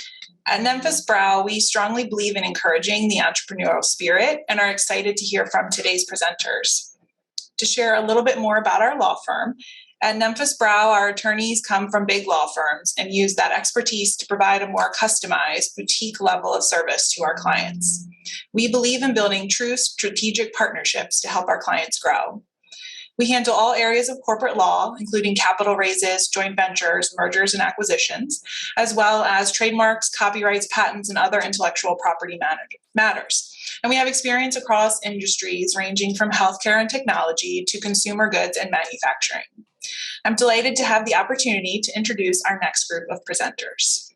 At Nemphos Brow, we strongly believe in encouraging the entrepreneurial spirit and are excited to hear from today's presenters. To share a little bit more about our law firm, at Nemphos Brow, our attorneys come from big law firms and use that expertise to provide a more customized, boutique level of service to our clients. We believe in building true strategic partnerships to help our clients grow. We handle all areas of corporate law, including capital raises, joint ventures, mergers and acquisitions, as well as trademarks, copyrights, patents, and other intellectual property matters. And we have experience across industries ranging from healthcare and technology to consumer goods and manufacturing. I'm delighted to have the opportunity to introduce our next group of presenters.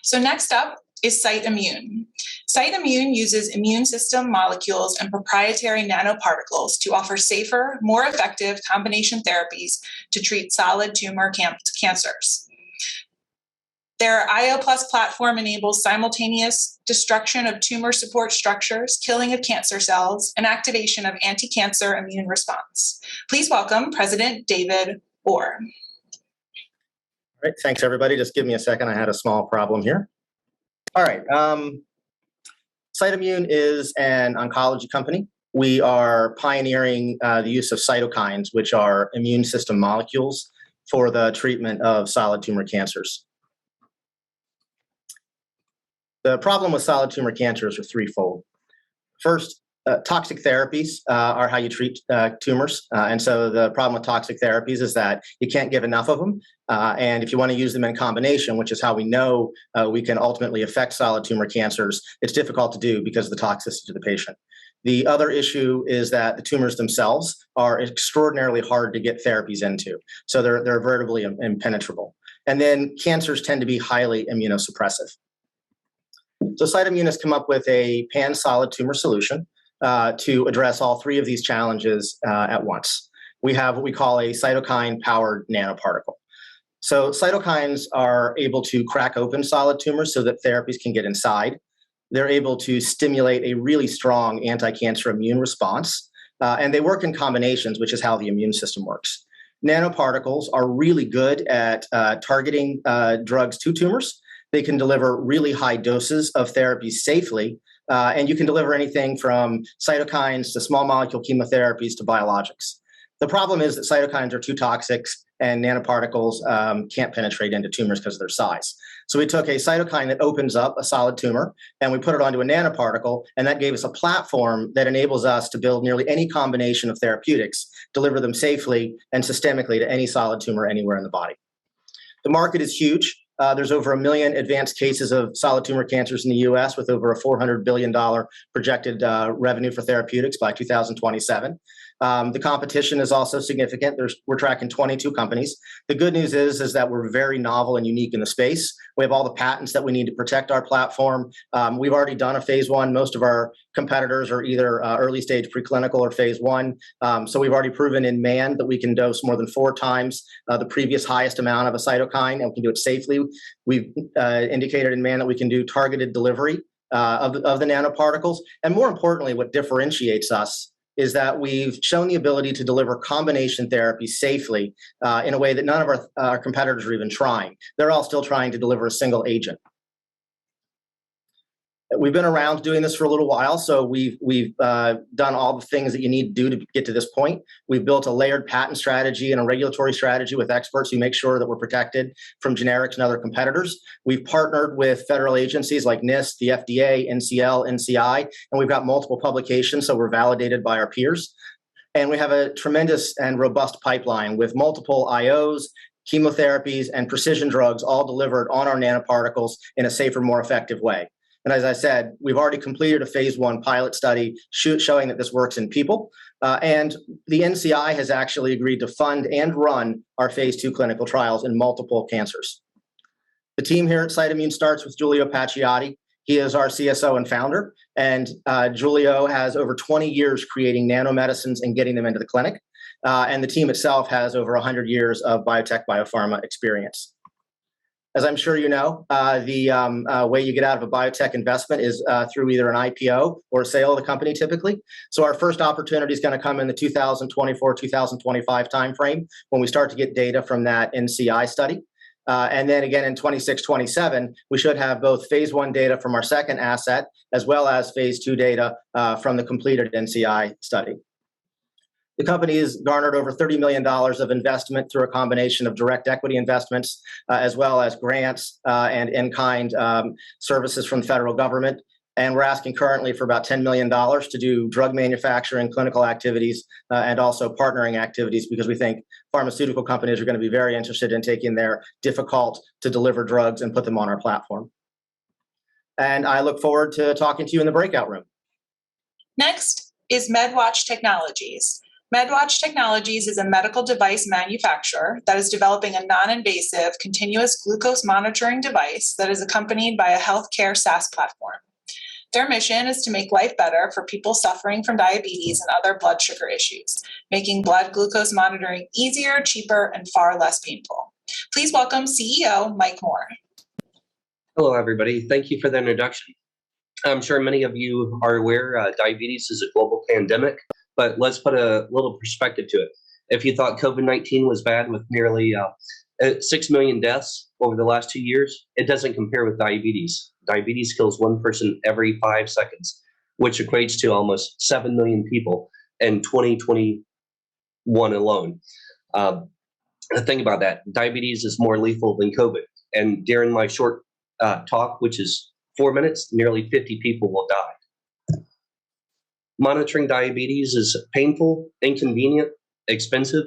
So next up is Site Immune. Cytomune uses immune system molecules and proprietary nanoparticles to offer safer, more effective combination therapies to treat solid tumor cancers. Their IO Plus platform enables simultaneous destruction of tumor support structures, killing of cancer cells, and activation of anti-cancer immune response. Please welcome President David Orr. All right, thanks everybody. Just give me a second. I had a small problem here. All right, Cytomune is an oncology company. We are pioneering the use of cytokines, which are immune system molecules for the treatment of solid tumor cancers. The problem with solid tumor cancers are threefold. First, toxic therapies are how you treat tumors. And so the problem with toxic therapies is that you can't give enough of them. And if you want to use them in combination, which is how we know we can ultimately affect solid tumor cancers, it's difficult to do because of the toxicity to the patient. The other issue is that the tumors themselves are extraordinarily hard to get therapies into. So they're veritably impenetrable. And then cancers tend to be highly immunosuppressive. So Cytomune has come up with a pan-solid tumor solution to address all three of these challenges at once. We have what we call a cytokine-powered nanoparticle. So cytokines are able to crack open solid tumors so that therapies can get inside. They're able to stimulate a really strong anti-cancer immune response, and they work in combinations, which is how the immune system works. Nanoparticles are really good at targeting drugs to tumors. They can deliver really high doses of therapies safely, and you can deliver anything from cytokines to small molecule chemotherapies to biologics. The problem is that cytokines are too toxic and nanoparticles can't penetrate into tumors because of their size. So we took a cytokine that opens up a solid tumor and we put it onto a nanoparticle, and that gave us a platform that enables us to build nearly any combination of therapeutics, deliver them safely and systemically to any solid tumor anywhere in the body. The market is huge. There's over 1 million advanced cases of solid tumor cancers in the US with over a $400 billion projected revenue for therapeutics by 2027. The competition is also significant. We're tracking 22 companies. The good news is that we're very novel and unique in the space. We have all the patents that we need to protect our platform. We've already done a phase 1. Most of our competitors are either early stage preclinical or phase 1. So we've already proven in man that we can dose more than 4 times the previous highest amount of a cytokine, and we can do it safely. We've indicated in man that we can do targeted delivery of the nanoparticles. And more importantly, what differentiates us is that we've shown the ability to deliver combination therapy safely in a way that none of our competitors are even trying. They're all still trying to deliver a single agent. We've been around doing this for a little while, so we've done all the things that you need to do to get to this point. We've built a layered patent strategy and a regulatory strategy with experts who make sure that we're protected from generics and other competitors. We've partnered with federal agencies like NIST, the FDA, NCL, NCI, and we've got multiple publications, so we're validated by our peers. And we have a tremendous and robust pipeline with multiple IOs, chemotherapies, and precision drugs all delivered on our nanoparticles in a safer, more effective way. And as I said, we've already completed a phase 1 pilot study showing that this works in people. And the NCI has actually agreed to fund and run our phase 2 clinical trials in multiple cancers. The team here at Cytomune starts with Giulio Pacciotti. He is our CSO and founder. And Giulio has over 20 years creating nanomedicines and getting them into the clinic. And the team itself has over 100 years of biotech, biopharma experience. As I'm sure you know, the way you get out of a biotech investment is through either an IPO or a sale of the company typically. So our first opportunity is going to come in the 2024-2025 timeframe when we start to get data from that NCI study. And then again in 26-27, we should have both phase 1 data from our second asset as well as phase 2 data from the completed NCI study. The company has garnered over $30 million of investment through a combination of direct equity investments, as well as grants and in-kind services from the federal government. And we're asking currently for about $10 million to do drug manufacturing, clinical activities, and also partnering activities, because we think pharmaceutical companies are going to be very interested in taking their difficult to deliver drugs and put them on our platform. And I look forward to talking to you in the breakout room. Next is MedWatch Technologies. MedWatch Technologies is a medical device manufacturer that is developing a non-invasive continuous glucose monitoring device that is accompanied by a healthcare SaaS platform. Their mission is to make life better for people suffering from diabetes and other blood sugar issues, making blood glucose monitoring easier, cheaper, and far less painful. Please welcome CEO Mike Moore. Hello, everybody. Thank you for the introduction. I'm sure many of you are aware diabetes is a global pandemic, but let's put a little perspective to it. If you thought COVID-19 was bad with nearly 6 million deaths over the last 2 years, it doesn't compare with diabetes. Diabetes kills one person every 5 seconds, which equates to almost 7 million people in 2021 alone. The thing about that, diabetes is more lethal than COVID. And during my short talk, which is 4 minutes, nearly 50 people will die. Monitoring diabetes is painful, inconvenient, expensive.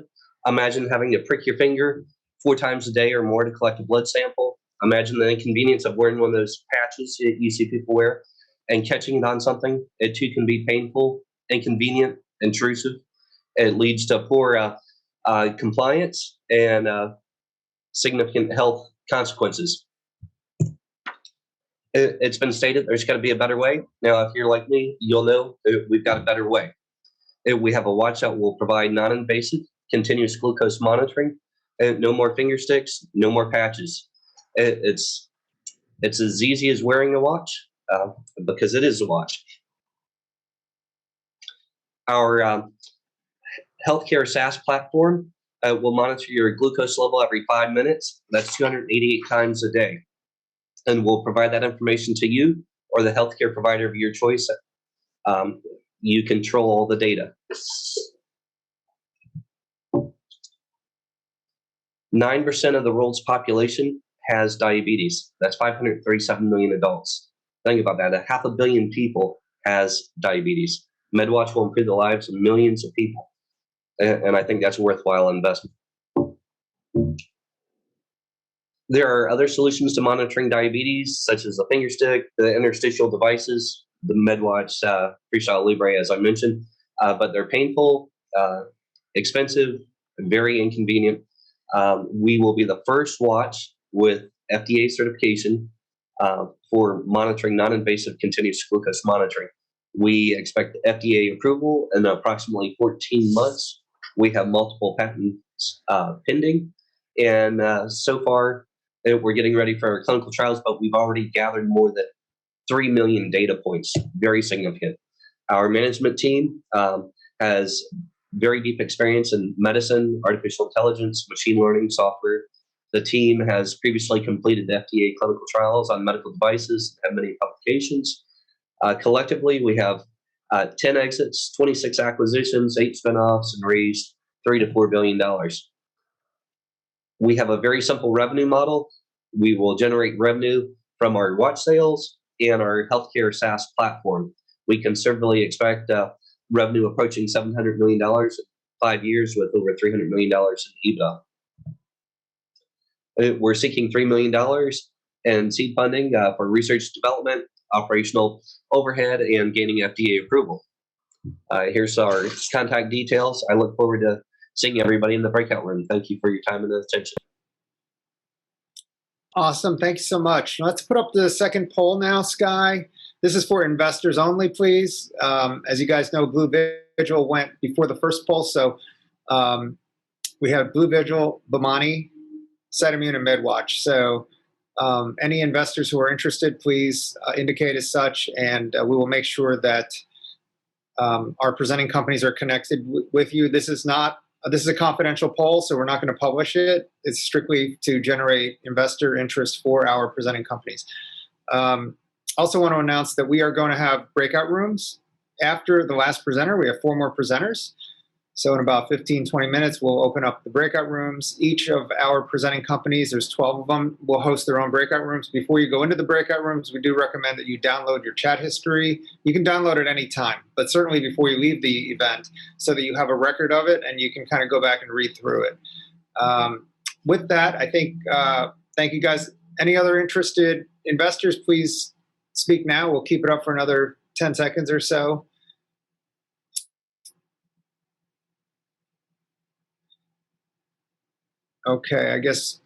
Imagine having to prick your finger 4 times a day or more to collect a blood sample. Imagine the inconvenience of wearing one of those patches you see people wear and catching it on something. It too can be painful, inconvenient, intrusive. It leads to poor compliance and significant health consequences. It's been stated there's got to be a better way. Now, if you're like me, you'll know we've got a better way. We have a watch that will provide non-invasive, continuous glucose monitoring. No more finger sticks, no more patches. It's as easy as wearing a watch because it is a watch. Our healthcare SaaS platform will monitor your glucose level every 5 minutes. That's 288 times a day. And we'll provide that information to you or the healthcare provider of your choice. You control all the data. 9% of the world's population has diabetes. That's 537 million adults. Think about that. 500 million people has diabetes. MedWatch will improve the lives of millions of people. And I think that's a worthwhile investment. There are other solutions to monitoring diabetes, such as the finger stick, the interstitial devices, the MedWatch Freestyle Libre, as I mentioned, but they're painful, expensive, very inconvenient. We will be the first watch with FDA certification for monitoring non-invasive continuous glucose monitoring. We expect FDA approval in approximately 14 months. We have multiple patents pending, and so far we're getting ready for our clinical trials, but we've already gathered more than 3 million data points, very significant. Our management team has very deep experience in medicine, artificial intelligence, machine learning software. The team has previously completed FDA clinical trials on medical devices, and many publications. Collectively, we have 10 exits, 26 acquisitions, 8 spinoffs, and raised $3 to $4 billion. We have a very simple revenue model. We will generate revenue from our watch sales and our healthcare SaaS platform. We conservatively expect revenue approaching $700 million in 5 years with over $300 million in EBITDA. We're seeking $3 million in seed funding for research development, operational overhead, and gaining FDA approval. Here's our contact details. I look forward to seeing everybody in the breakout room. Thank you for your time and attention. Awesome. Thank you so much. Let's put up the second poll now, Sky. This is for investors only, please. As you guys know, Blue Vigil went before the first poll. So we have Blue Vigil, Bomani, SiteImmune, and MedWatch. So any investors who are interested, please indicate as such, and we will make sure that our presenting companies are connected with you. This is a confidential poll, so we're not going to publish it. It's strictly to generate investor interest for our presenting companies. Also want to announce that we are going to have breakout rooms after the last presenter. We have 4 more presenters. So in about 15, 20 minutes, we'll open up the breakout rooms. Each of our presenting companies, there's 12 of them, will host their own breakout rooms. Before you go into the breakout rooms, we do recommend that you download your chat history. You can download it any time, but certainly before you leave the event so that you have a record of it and you can kind of go back and read through it. With that, I think, thank you guys. Any other interested investors, please speak now. We'll keep it up for another 10 seconds or so. Okay, I guess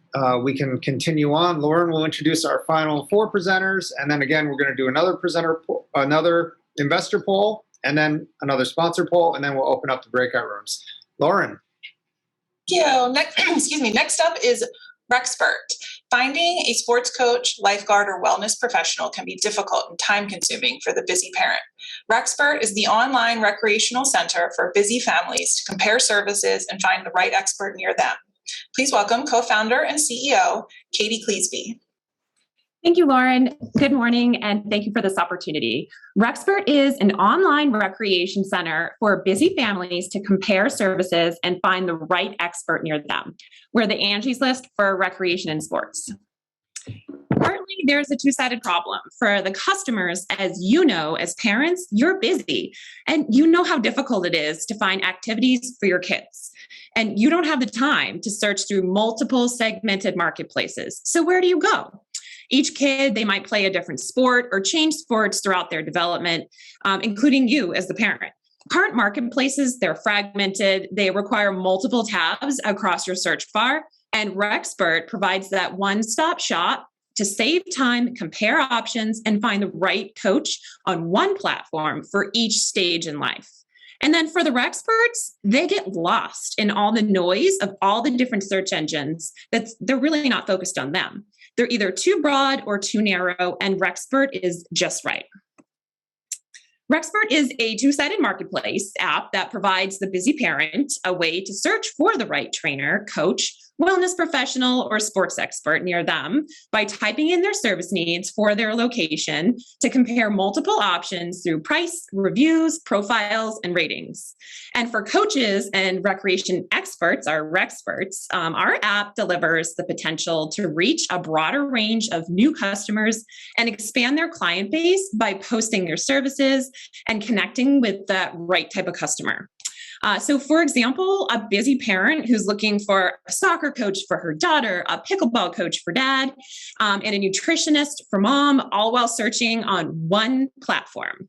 we can continue on. Lauren will introduce our final 4 presenters, and then again, we're going to do another presenter another investor poll, and then another sponsor poll, and then we'll open up the breakout rooms. Lauren. Thank you. Next up is Rexpert. Finding a sports coach, lifeguard, or wellness professional can be difficult and time-consuming for the busy parent. Rexpert is the online recreational center for busy families to compare services and find the right expert near them. Please welcome co-founder and CEO, Katie Cleesby. Thank you, Lauren. Good morning, and thank you for this opportunity. Rexpert is an online recreation center for busy families to compare services and find the right expert near them. We're the Angie's List for recreation and sports. Currently, there's a two-sided problem. For the customers, as you know, as parents, you're busy, and you know how difficult it is to find activities for your kids. And you don't have the time to search through multiple segmented marketplaces. So where do you go? Each kid, they might play a different sport or change sports throughout their development, including you as the parent. Current marketplaces, they're fragmented. They require multiple tabs across your search bar, and Rexpert provides that one-stop shop to save time, compare options, and find the right coach on one platform for each stage in life. And then for the Rexperts, they get lost in all the noise of all the different search engines they're really not focused on them. They're either too broad or too narrow, and Rexpert is just right. Rexpert is a two-sided marketplace app that provides the busy parent a way to search for the right trainer, coach, wellness professional, or sports expert near them by typing in their service needs for their location to compare multiple options through price, reviews, profiles, and ratings. And for coaches and recreation experts, our Rexperts, our app delivers the potential to reach a broader range of new customers and expand their client base by posting their services and connecting with the right type of customer. So for example, a busy parent who's looking for a soccer coach for her daughter, a pickleball coach for dad, and a nutritionist for mom, all while searching on one platform.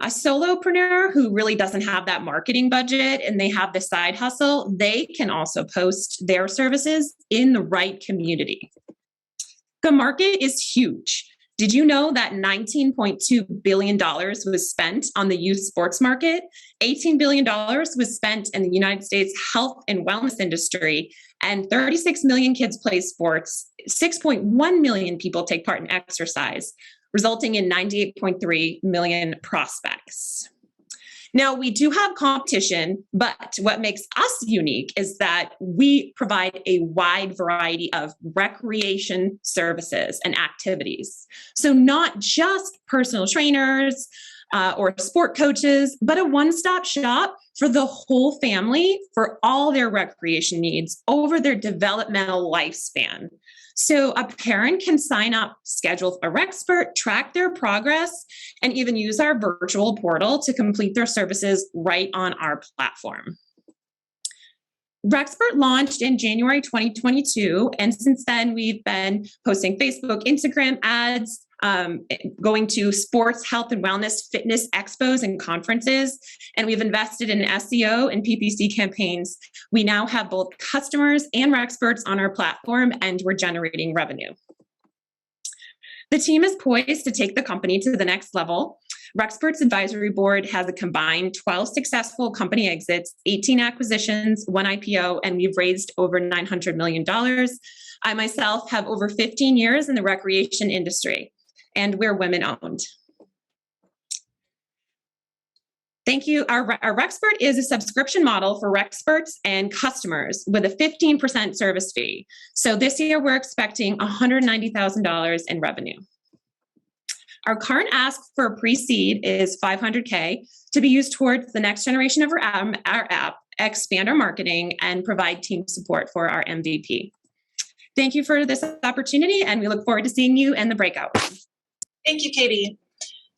A solopreneur who really doesn't have that marketing budget and they have the side hustle, they can also post their services in the right community. The market is huge. Did you know that $19.2 billion was spent on the youth sports market? $18 billion was spent in the United States health and wellness industry, and 36 million kids play sports. 6.1 million people take part in exercise, resulting in 98.3 million prospects. Now, we do have competition, but what makes us unique is that we provide a wide variety of recreation services and activities. So not just personal trainers or sport coaches, but a one-stop shop for the whole family for all their recreation needs over their developmental lifespan. So a parent can sign up, schedule a Rexpert, track their progress, and even use our virtual portal to complete their services right on our platform. Rexpert launched in January 2022, and since then we've been posting Facebook, Instagram ads, going to sports, health, and wellness, fitness expos and conferences, and we've invested in SEO and PPC campaigns. We now have both customers and Rexperts on our platform, and we're generating revenue. The team is poised to take the company to the next level. Rexpert's advisory board has a combined 12 successful company exits, 18 acquisitions, 1 IPO, and we've raised over $900 million. I myself have over 15 years in the recreation industry, and we're women-owned. Thank you. Our Rexpert is a subscription model for Rexperts and customers with a 15% service fee. So this year, we're expecting $190,000 in revenue. Our current ask for a pre-seed is $500K to be used towards the next generation of our app, expand our marketing, and provide team support for our MVP. Thank you for this opportunity, and we look forward to seeing you in the breakout. Thank you, Katie.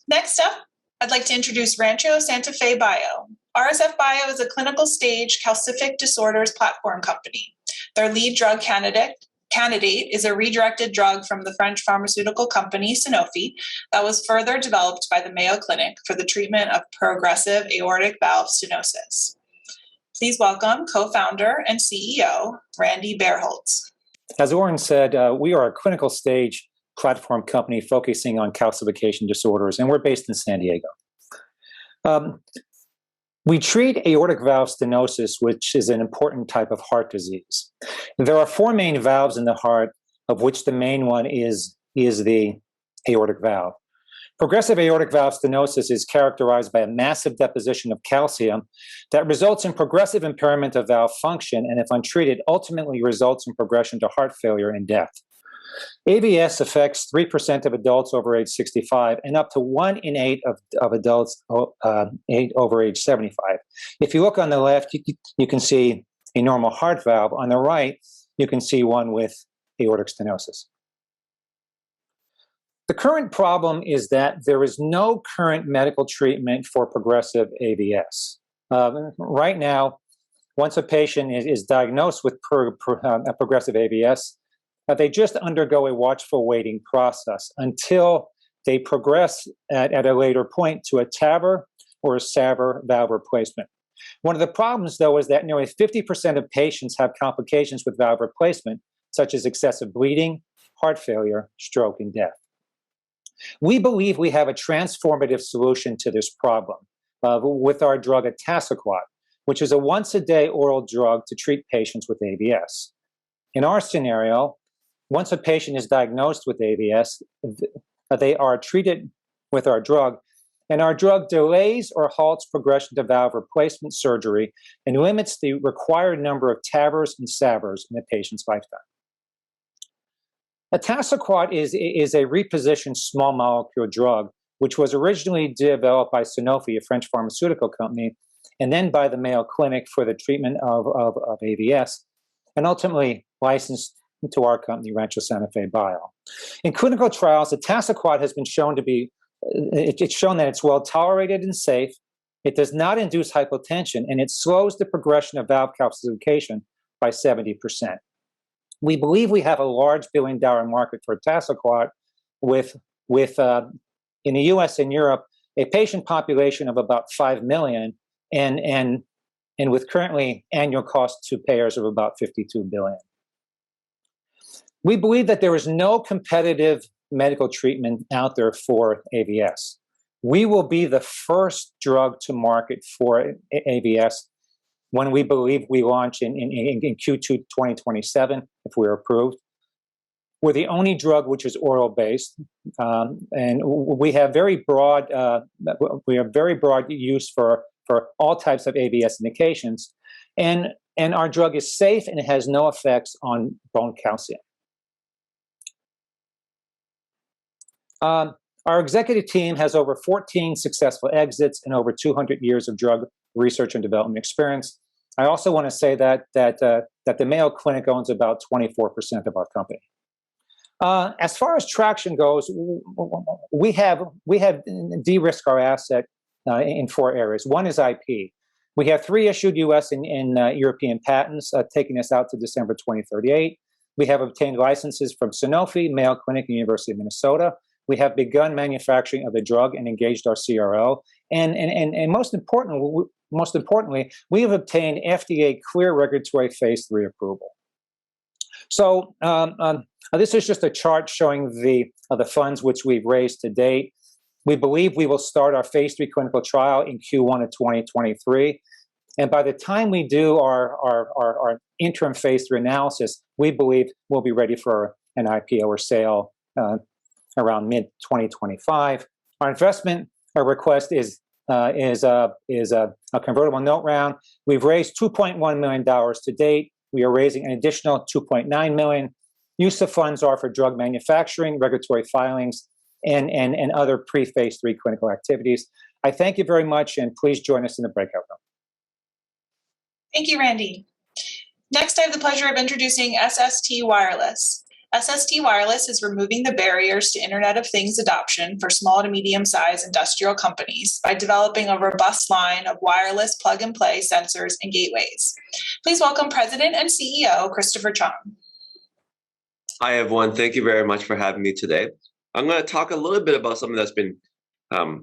Next up, I'd like to introduce Rancho Santa Fe Bio. RSF Bio is a clinical stage calcific disorders platform company. Their lead drug candidate is a redirected drug from the French pharmaceutical company Sanofi that was further developed by the Mayo Clinic for the treatment of progressive aortic valve stenosis. Please welcome co-founder and CEO, Randy Beerholtz. As Oren said, we are a clinical stage platform company focusing on calcification disorders, and we're based in San Diego. We treat aortic valve stenosis, which is an important type of heart disease. There are four main valves in the heart, of which the main one is the aortic valve. Progressive aortic valve stenosis is characterized by a massive deposition of calcium that results in progressive impairment of valve function, and if untreated, ultimately results in progression to heart failure and death. AVS affects 3% of adults over age 65 and up to 1 in 8 of adults over age 75. If you look on the left, you can see a normal heart valve. On the right, you can see one with aortic stenosis. The current problem is that there is no current medical treatment for progressive AVS. Right now, once a patient is diagnosed with progressive AVS, they just undergo a watchful waiting process until they progress at a later point to a TAVR or a SAVR valve replacement. One of the problems, though, is that nearly 50% of patients have complications with valve replacement, such as excessive bleeding, heart failure, stroke, and death. We believe we have a transformative solution to this problem with our drug atacicept, which is a once-a-day oral drug to treat patients with AVS. In our scenario, once a patient is diagnosed with AVS, they are treated with our drug, and our drug delays or halts progression to valve replacement surgery and limits the required number of TAVRs and SAVRs in a patient's lifetime. Atacicept is a repositioned small molecule drug, which was originally developed by Sanofi, a French pharmaceutical company, and then by the Mayo Clinic for the treatment of AVS, and ultimately licensed to our company, Rancho Santa Fe Bio. In clinical trials, atacicept has been shown to be, it's shown that it's well tolerated and safe, it does not induce hypotension, and it slows the progression of valve calcification by 70%. We believe we have a large billion-dollar market for atacicept with in the US and Europe, a patient population of about 5 million, and with currently annual cost to payers of about $52 billion. We believe that there is no competitive medical treatment out there for AVS. We will be the first drug to market for AVS when we believe we launch in Q2 2027, if we're approved. We're the only drug which is oral-based, and we have very broad use for all types of AVS indications, and our drug is safe and it has no effects on bone calcium. Our executive team has over 14 successful exits and over 200 years of drug research and development experience. I also want to say that the Mayo Clinic owns about 24% of our company. As far as traction goes, we have de-risked our asset in 4 areas. One is IP. We have 3 issued U.S. and European patents, taking us out to December 2038. We have obtained licenses from Sanofi, Mayo Clinic, and University of Minnesota. We have begun manufacturing of the drug and engaged our CRO. And most importantly, we have obtained FDA clear regulatory phase 3 approval. So this is just a chart showing the funds which we've raised to date. We believe we will start our phase 3 clinical trial in Q1 of 2023. And by the time we do our interim phase 3 analysis, we believe we'll be ready for an IPO or sale around mid-2025. Our investment request is a convertible note round. We've raised $2.1 million to date. We are raising an additional $2.9 million. Use of funds are for drug manufacturing, regulatory filings, and other pre-phase 3 clinical activities. I thank you very much, and please join us in the breakout room. Thank you, Randy. Next, I have the pleasure of introducing SST Wireless. SST Wireless is removing the barriers to Internet of Things adoption for small to medium-sized industrial companies by developing a robust line of wireless plug-and-play sensors and gateways. Please welcome President and CEO Christopher Chung. Hi, everyone. Thank you very much for having me today. I'm going to talk a little bit about something that's been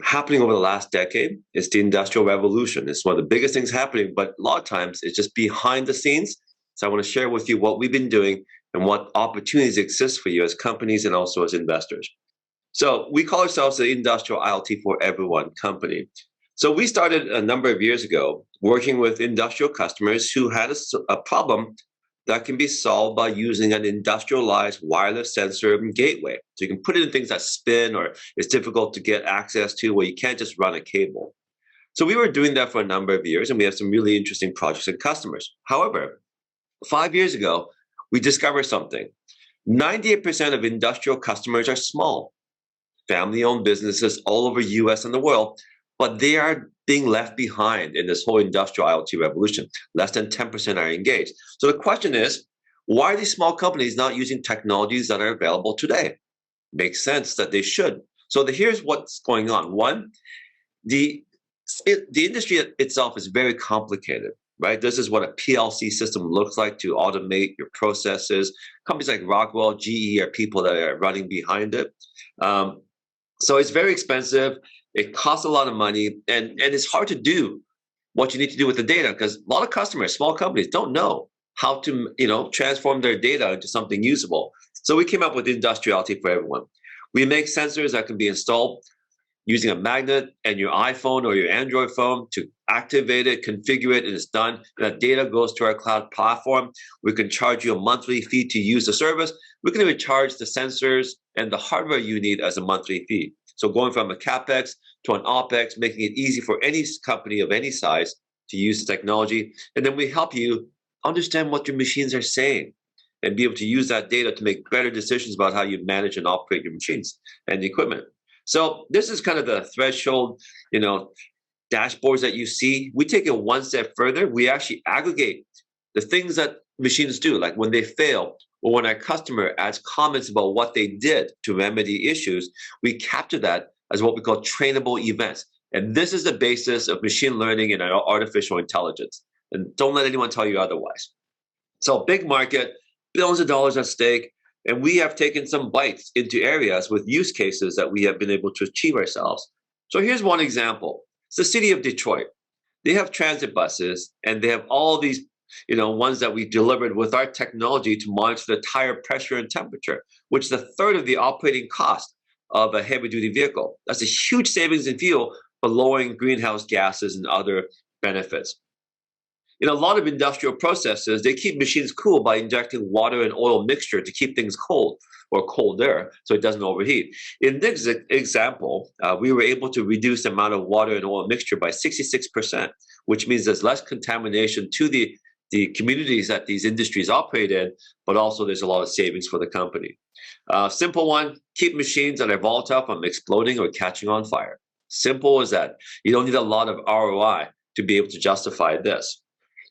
happening over the last decade. It's the Industrial Revolution. It's one of the biggest things happening, but a lot of times it's just behind the scenes. So I want to share with you what we've been doing and what opportunities exist for you as companies and also as investors. So we call ourselves the Industrial IoT for Everyone company. So we started a number of years ago working with industrial customers who had a problem that can be solved by using an industrialized wireless sensor and gateway. So you can put it in things that spin or it's difficult to get access to, where you can't just run a cable. So we were doing that for a number of years, and we have some really interesting projects and customers. However, 5 years ago, we discovered something. 98% of industrial customers are small, family-owned businesses all over US and the world, but they are being left behind in this whole industrial IoT revolution. Less than 10% are engaged. So the question is, why are these small companies not using technologies that are available today? Makes sense that they should. So here's what's going on. One, the industry itself is very complicated, right? This is what a PLC system looks like to automate your processes. Companies like Rockwell, GE are people that are running behind it. So it's very expensive. It costs a lot of money, and it's hard to do what you need to do with the data, because a lot of customers, small companies, don't know how to transform their data into something usable. So we came up with Industriality for Everyone. We make sensors that can be installed using a magnet and your iPhone or your Android phone to activate it, configure it, and it's done. And that data goes to our cloud platform. We can charge you a monthly fee to use the service. We can even charge the sensors and the hardware you need as a monthly fee. So going from a CapEx to an OpEx, making it easy for any company of any size to use the technology. And then we help you understand what your machines are saying and be able to use that data to make better decisions about how you manage and operate your machines and the equipment. So this is kind of the threshold, dashboards that you see. We take it one step further. We actually aggregate the things that machines do, like when they fail or when our customer adds comments about what they did to remedy issues. We capture that as what we call trainable events. And this is the basis of machine learning and artificial intelligence. And don't let anyone tell you otherwise. So big market, billions of dollars at stake. And we have taken some bites into areas with use cases that we have been able to achieve ourselves. So here's one example. It's the city of Detroit. They have transit buses, and they have all these, ones that we delivered with our technology to monitor the tire pressure and temperature, which is a third of the operating cost of a heavy-duty vehicle. That's a huge savings in fuel, but lowering greenhouse gases and other benefits. In a lot of industrial processes, they keep machines cool by injecting water and oil mixture to keep things cold or colder so it doesn't overheat. In this example, we were able to reduce the amount of water and oil mixture by 66%, which means there's less contamination to the communities that these industries operate in, but also there's a lot of savings for the company. Simple one, keep machines that are volatile from exploding or catching on fire. Simple as that. You don't need a lot of ROI to be able to justify this.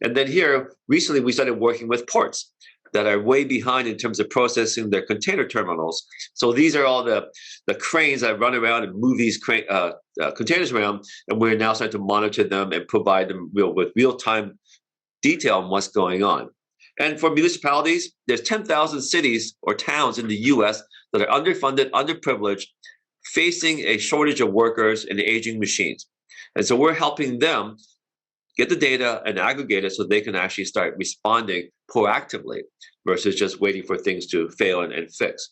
And then here, recently we started working with ports that are way behind in terms of processing their container terminals. So these are all the cranes that run around and move these containers around, and we're now starting to monitor them and provide them with real-time detail on what's going on. And for municipalities, there's 10,000 cities or towns in the US that are underfunded, underprivileged, facing a shortage of workers and aging machines. And so we're helping them get the data and aggregate it so they can actually start responding proactively versus just waiting for things to fail and fix.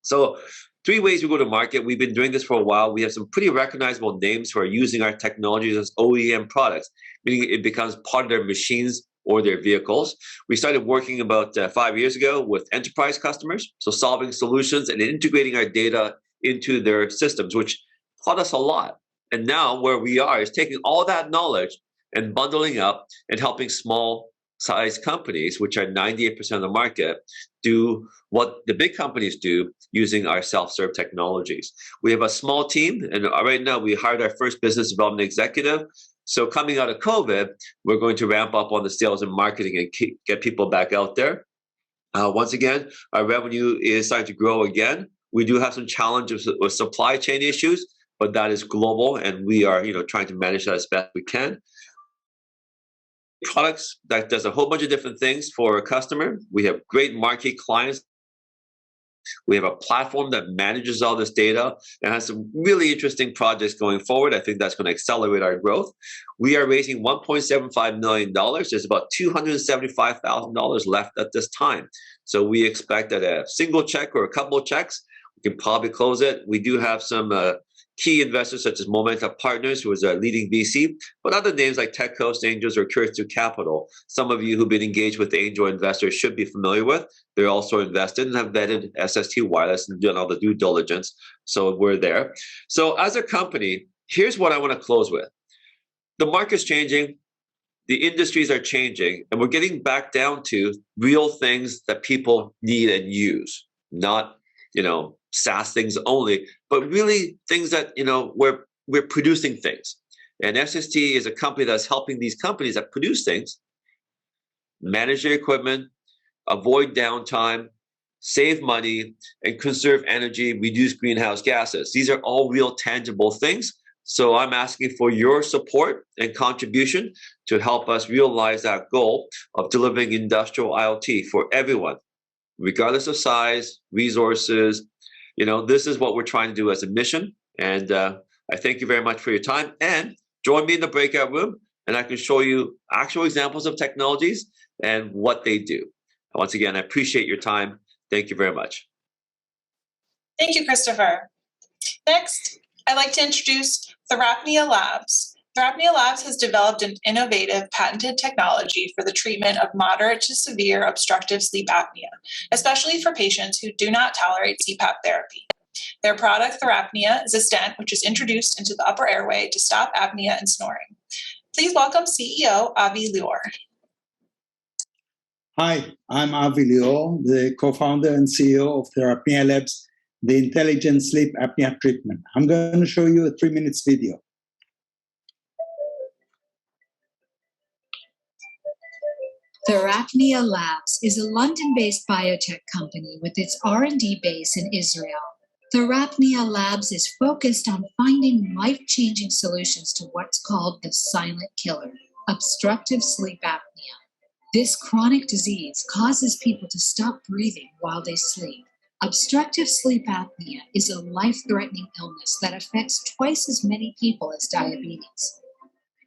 So 3 ways we go to market. We've been doing this for a while. We have some pretty recognizable names who are using our technologies as OEM products, meaning it becomes part of their machines or their vehicles. We started working about 5 years ago with enterprise customers, so solving solutions and integrating our data into their systems, which taught us a lot. And now where we are is taking all that knowledge and bundling up and helping small size companies, which are 98% of the market, do what the big companies do using our self-serve technologies. We have a small team, and right now we hired our first business development executive. So coming out of COVID, we're going to ramp up on the sales and marketing and get people back out there. Once again, our revenue is starting to grow again. We do have some challenges with supply chain issues, but that is global, and we are trying to manage that as best we can. Products that does a whole bunch of different things for a customer. We have great marquee clients We have a platform that manages all this data and has some really interesting projects going forward. I think that's going to accelerate our growth. We are raising $1.75 million. There's about $275,000 left at this time. So we expect that a single check or a couple of checks, we can probably close it. We do have some key investors such as Momenta Partners, who is a leading VC, but other names like Tech Coast Angels or Curious Capital. Some of you who've been engaged with the angel investors should be familiar with. They're also invested and have vetted SST Wireless and done all the due diligence. So we're there. So as a company, here's what I want to close with. The market's changing. The industries are changing, and we're getting back down to real things that people need and use, not, SaaS things only, but really things that, we're producing things. And SST is a company that's helping these companies that produce things manage their equipment, avoid downtime, save money, and conserve energy, reduce greenhouse gases. These are all real tangible things. So I'm asking for your support and contribution to help us realize that goal of delivering industrial IoT for everyone, regardless of size, resources. This is what we're trying to do as a mission. And I thank you very much for your time. And join me in the breakout room, and I can show you actual examples of technologies and what they do. Once again, I appreciate your time. Thank you very much. Thank you, Christopher. Next, I'd like to introduce Therapnia Labs. Therapnia Labs has developed an innovative patented technology for the treatment of moderate to severe obstructive sleep apnea, especially for patients who do not tolerate CPAP therapy. Their product, Therapnia, is a stent which is introduced into the upper airway to stop apnea and snoring. Please welcome CEO Avi Lior. Hi, I'm Avi Lior, the co-founder and CEO of Therapnia Labs, the intelligent sleep apnea treatment. I'm going to show you a 3-minute video. Therapnia Labs is a London-based biotech company with its R&D base in Israel. Therapnia Labs is focused on finding life-changing solutions to what's called the silent killer, obstructive sleep apnea. This chronic disease causes people to stop breathing while they sleep. Obstructive sleep apnea is a life-threatening illness that affects twice as many people as diabetes.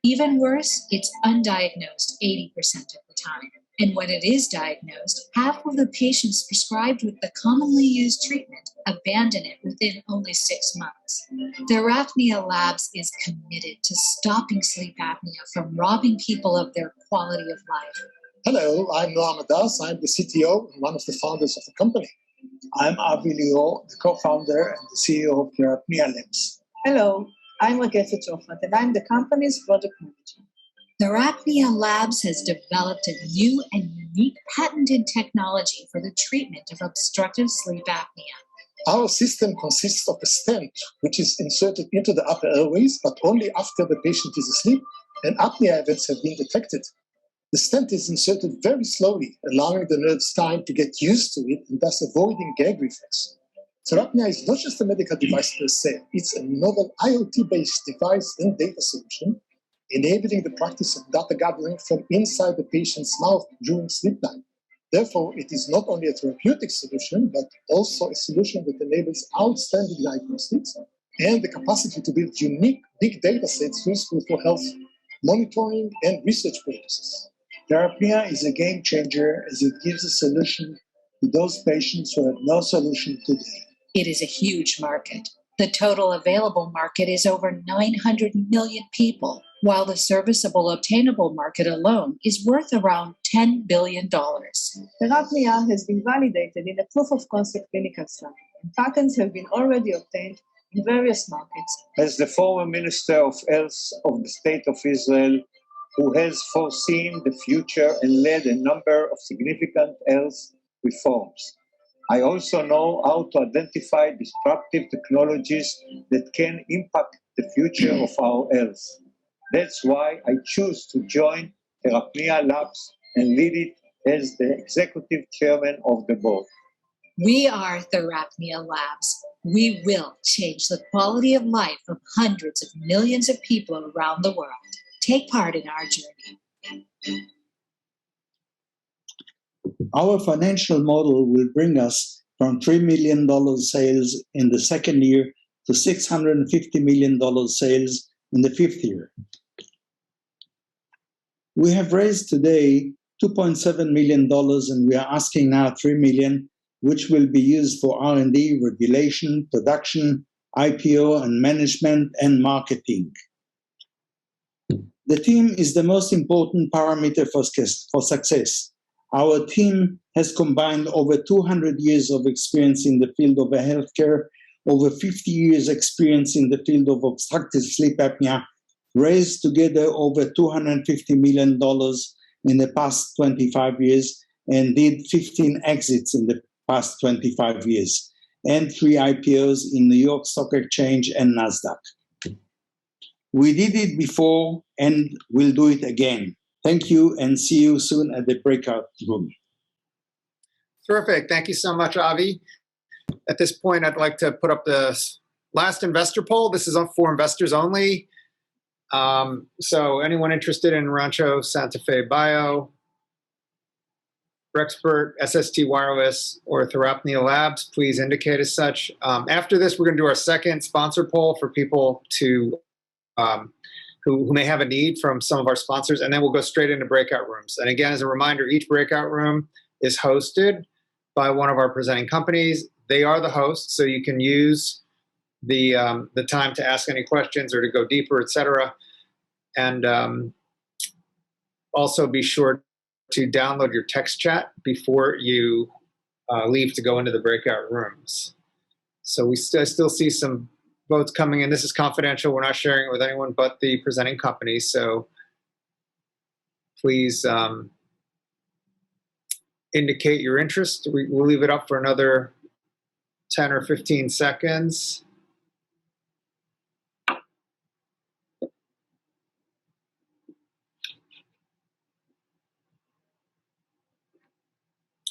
Even worse, it's undiagnosed 80% of the time. And when it is diagnosed, half of the patients prescribed with the commonly used treatment abandon it within only 6 months. Therapnia Labs is committed to stopping sleep apnea from robbing people of their quality of life. Hello, I'm Noam Adas. I'm the CTO and one of the founders of the company. I'm Avi Lior, the co-founder and the CEO of Therapnia Labs. Hello, I'm Ragefa Chofat, and I'm the company's project manager. Therapnia Labs has developed a new and unique patented technology for the treatment of obstructive sleep apnea. Our system consists of a stent which is inserted into the upper airways, but only after the patient is asleep and apnea events have been detected. The stent is inserted very slowly, allowing the nerves time to get used to it and thus avoiding gag reflex. Therapnia is not just a medical device per se, it's a novel IoT-based device and data solution, enabling the practice of data gathering from inside the patient's mouth during sleep time. Therefore, it is not only a therapeutic solution, but also a solution that enables outstanding diagnostics and the capacity to build unique big data sets useful for health monitoring and research purposes. Therapnia is a game changer as it gives a solution to those patients who have no solution today. It is a huge market. The total available market is over 900 million people, while the serviceable obtainable market alone is worth around $10 billion. Therapnia has been validated in a proof of concept clinical study, and patents have been already obtained in various markets. As the former Minister of Health of the State of Israel, who has foreseen the future and led a number of significant health reforms, I also know how to identify disruptive technologies that can impact the future of our health. That's why I choose to join Therapnia Labs and lead it as the executive chairman of the board. We are Therapnia Labs. We will change the quality of life of hundreds of millions of people around the world. Take part in our journey. Our financial model will bring us from $3 million sales in the second year to $650 million sales in the fifth year. We have raised today $2.7 million, and we are asking now $3 million, which will be used for R&D, regulation, production, IPO, and management and marketing. The team is the most important parameter for success. Our team has combined over 200 years of experience in the field of healthcare, over 50 years experience in the field of obstructive sleep apnea, raised together over $250 million in the past 25 years, and did 15 exits in the past 25 years, and 3 IPOs in New York Stock Exchange and NASDAQ. We did it before and we'll do it again. Thank you, and see you soon at the breakout room. Terrific. Thank you so much, Avi. At this point, I'd like to put up the last investor poll. This is for investors only. So anyone interested in Rancho Santa Fe Bio, Rexpert, SST Wireless, or Therapnea Labs, please indicate as such. After this, we're going to do our second sponsor poll for people to who may have a need from some of our sponsors, and then we'll go straight into breakout rooms. And again, as a reminder, each breakout room is hosted by one of our presenting companies. They are the hosts, so you can use the time to ask any questions or to go deeper, etc. And also be sure to download your text chat before you leave to go into the breakout rooms. So we still see some votes coming in. This is confidential. We're not sharing it with anyone but the presenting company. So please indicate your interest. We'll leave it up for another 10 or 15 seconds.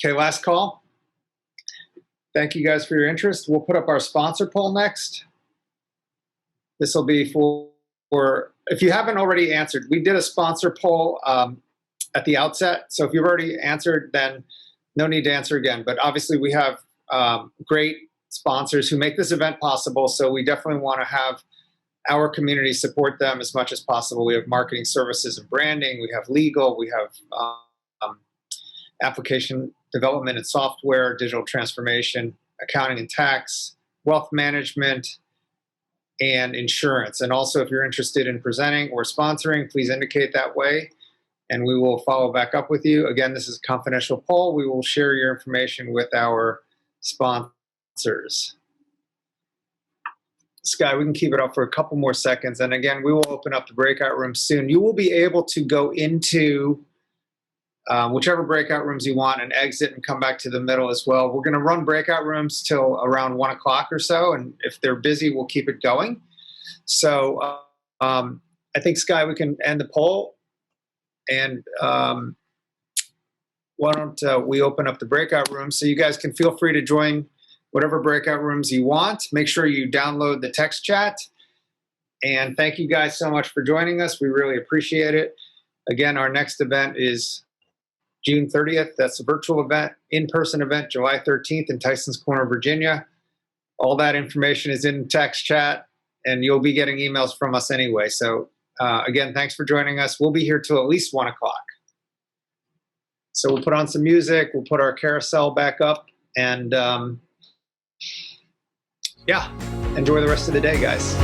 Okay, last call. Thank you guys for your interest. We'll put up our sponsor poll next. This will be for if you haven't already answered, we did a sponsor poll at the outset. So if you've already answered, then no need to answer again. But obviously we have great sponsors who make this event possible. So we definitely want to have our community support them as much as possible. We have marketing services and branding. We have legal. We have application development and software, digital transformation, accounting and tax, wealth management, and insurance. And also, if you're interested in presenting or sponsoring, please indicate that way, and we will follow back up with you. Again, this is a confidential poll. We will share your information with our sponsors. Sky, we can keep it up for a couple more seconds. And again, we will open up the breakout room soon. You will be able to go into whichever breakout rooms you want and exit and come back to the middle as well. We're going to run breakout rooms till around 1 o'clock or so. And if they're busy, we'll keep it going. So I think, Sky, we can end the poll. And why don't we open up the breakout room so you guys can feel free to join whatever breakout rooms you want. Make sure you download the text chat. And thank you guys so much for joining us. We really appreciate it. Again, our next event is June 30th. That's a virtual event. In-person event, July 13th in Tysons Corner, Virginia. All that information is in text chat, and you'll be getting emails from us anyway. So again, thanks for joining us. We'll be here till at least 1 o'clock. So we'll put on some music. We'll put our carousel back up. And yeah, enjoy the rest of the day, guys.